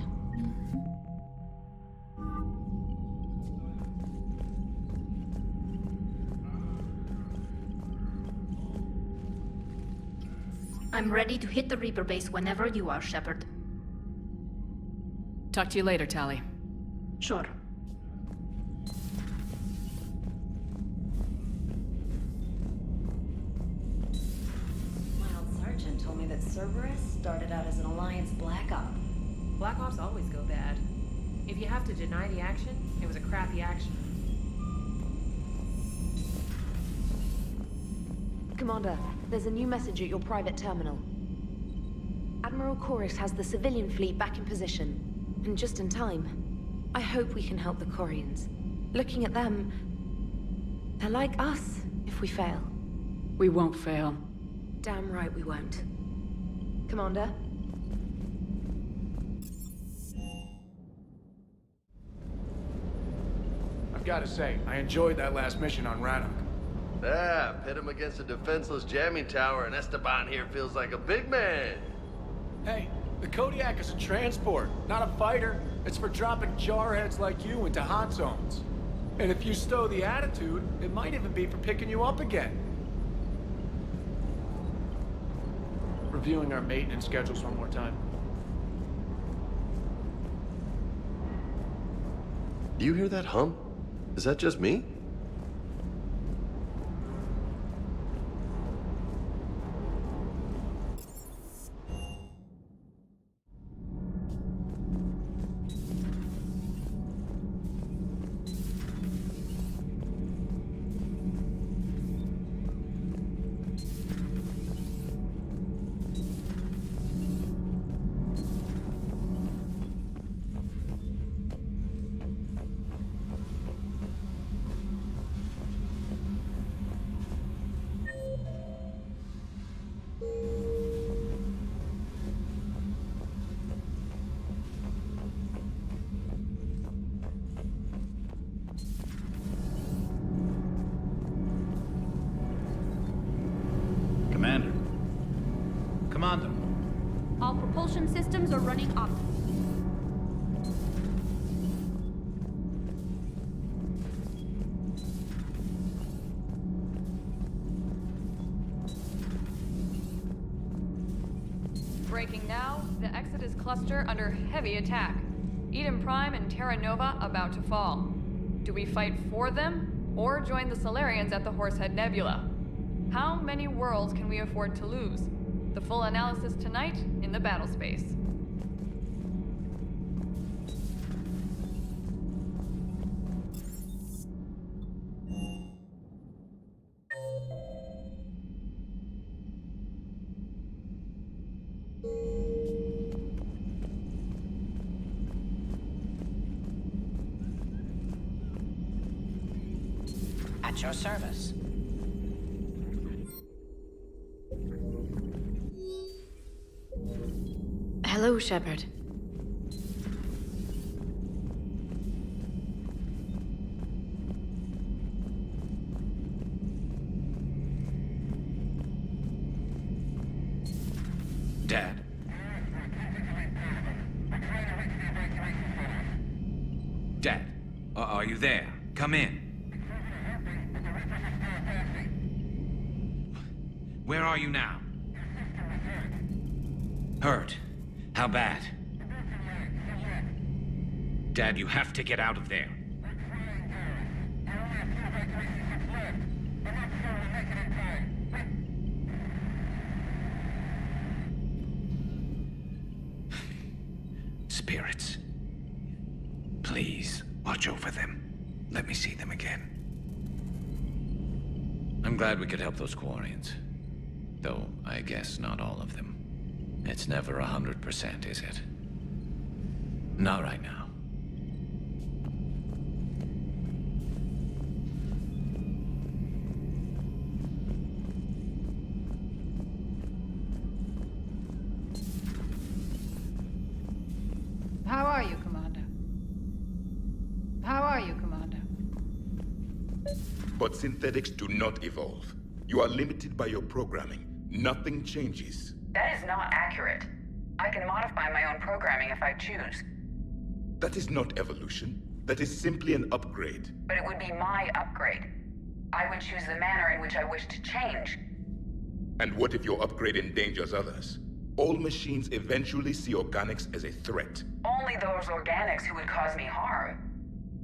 I'm ready to hit the Reaper base whenever you are, Shepard. Talk to you later, Tali. Sure. My old sergeant told me that Cerberus started out as an Alliance Black Op. Black Ops always go bad. If you have to deny the action, it was a crappy action. Commander, there's a new message at your private terminal. Admiral Koris has the civilian fleet back in position, and just in time. I hope we can help the Quarians. Looking at them, they're like us if we fail. We won't fail. Damn right we won't. Commander? I've got to say, I enjoyed that last mission on Rannoch. Yeah, pit him against a defenseless jamming tower, and Esteban here feels like a big man. Hey, the Kodiak is a transport, not a fighter. It's for dropping jarheads like you into hot zones. And if you stow the attitude, it might even be for picking you up again. Reviewing our maintenance schedules one more time. Do you hear that hum? Is that just me? propulsion systems are running up. Breaking now, the Exodus cluster under heavy attack. Eden Prime and Terra Nova about to fall. Do we fight for them, or join the Solarians at the Horsehead Nebula? How many worlds can we afford to lose? The full analysis tonight in the battle space. At your service. Hello, Shepard. Dad? Dad, are you there? Come in. Where are you now? Hurt? How bad? Dad, you have to get out of there. Spirits. Please, watch over them. Let me see them again. I'm glad we could help those Quarians. Though, I guess not all of them. It's never 100%, is it? Not right now. How are you, Commander? How are you, Commander? But synthetics do not evolve. You are limited by your programming. Nothing changes. That is not accurate. I can modify my own programming if I choose. That is not evolution. That is simply an upgrade. But it would be my upgrade. I would choose the manner in which I wish to change. And what if your upgrade endangers others? All machines eventually see organics as a threat. Only those organics who would cause me harm.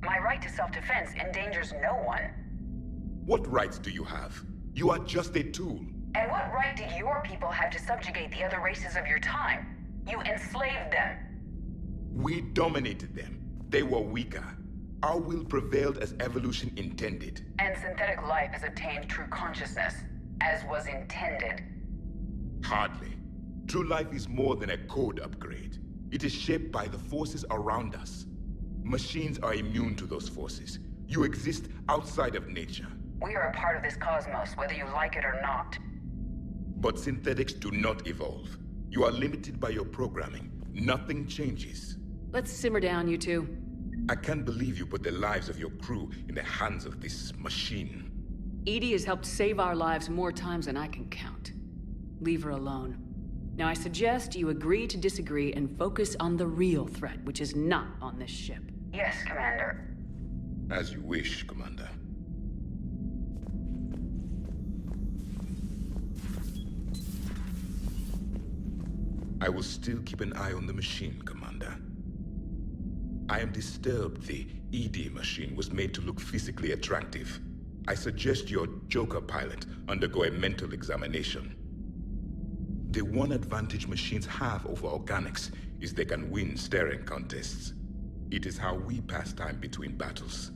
My right to self-defense endangers no one. What rights do you have? You are just a tool. And what right did your people have to subjugate the other races of your time? You enslaved them. We dominated them. They were weaker. Our will prevailed as evolution intended. And synthetic life has obtained true consciousness, as was intended. Hardly. True life is more than a code upgrade. It is shaped by the forces around us. Machines are immune to those forces. You exist outside of nature. We are a part of this cosmos, whether you like it or not. But synthetics do not evolve. You are limited by your programming. Nothing changes. Let's simmer down, you two. I can't believe you put the lives of your crew in the hands of this machine. EDI has helped save our lives more times than I can count. Leave her alone. Now I suggest you agree to disagree and focus on the real threat, which is not on this ship. Yes, Commander. As you wish, Commander. I will still keep an eye on the machine, Commander. I am disturbed the ED machine was made to look physically attractive. I suggest your Joker pilot undergo a mental examination. The one advantage machines have over organics is they can win staring contests. It is how we pass time between battles.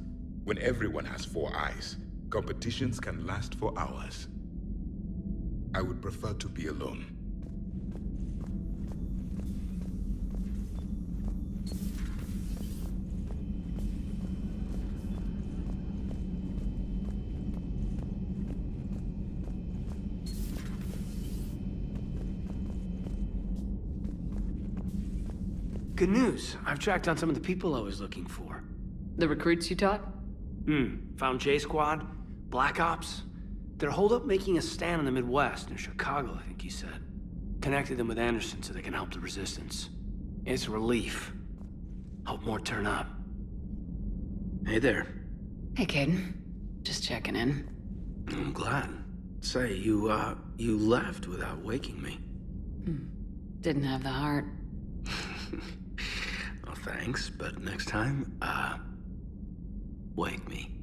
When everyone has 4 eyes, competitions can last for hours. I would prefer to be alone. Good news. I've tracked down some of the people I was looking for. The recruits you taught? Found J-Squad, Black Ops. They're holed up making a stand in the Midwest, in Chicago, I think you said. Connected them with Anderson so they can help the Resistance. It's a relief. Hope more turn up. Hey there. Hey, Caden. Just checking in. I'm glad. Say, you left without waking me. Didn't have the heart. Well, thanks, but next time, wake me.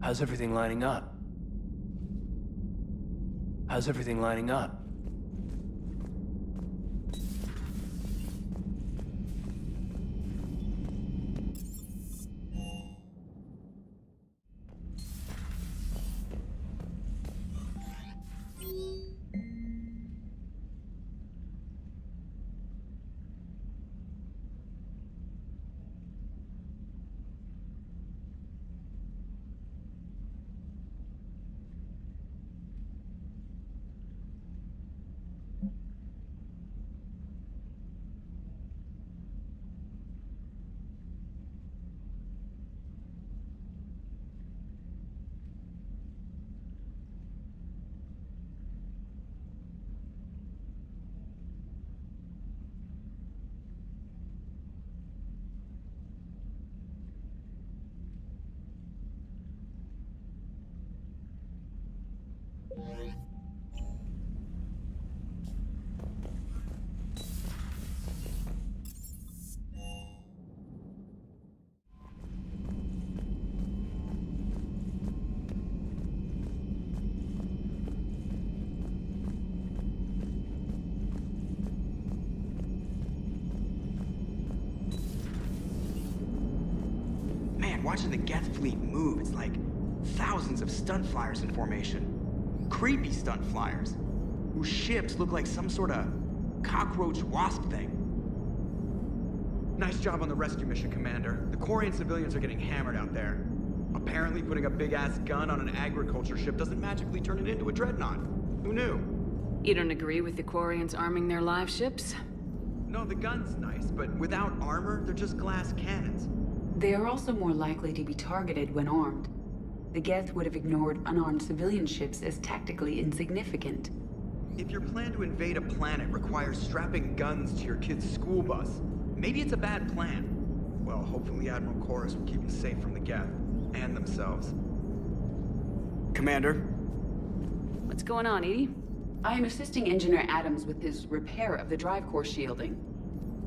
How's everything lining up? How's everything lining up? Man, watching the Geth fleet move, it's like thousands of stunt flyers in formation. Creepy stunt flyers, whose ships look like some sort of cockroach wasp thing. Nice job on the rescue mission, Commander. The Quarian civilians are getting hammered out there. Apparently putting a big-ass gun on an agriculture ship doesn't magically turn it into a dreadnought. Who knew? You don't agree with the Quarians arming their live ships? No, the gun's nice, but without armor, they're just glass cannons. They are also more likely to be targeted when armed. The Geth would have ignored unarmed civilian ships as tactically insignificant. If your plan to invade a planet requires strapping guns to your kid's school bus, maybe it's a bad plan. Well, hopefully Admiral Koris will keep them safe from the Geth, and themselves. Commander? What's going on, Edie? I am assisting Engineer Adams with his repair of the drive core shielding.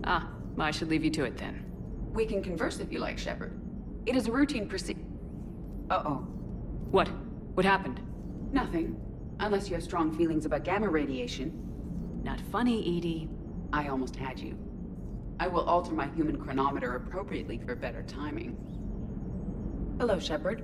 Ah, I should leave you to it then. We can converse if you like, Shepard. It is a routine Uh-oh. What? What happened? Nothing. Unless you have strong feelings about gamma radiation. Not funny, Edie. I almost had you. I will alter my human chronometer appropriately for better timing. Hello, Shepard.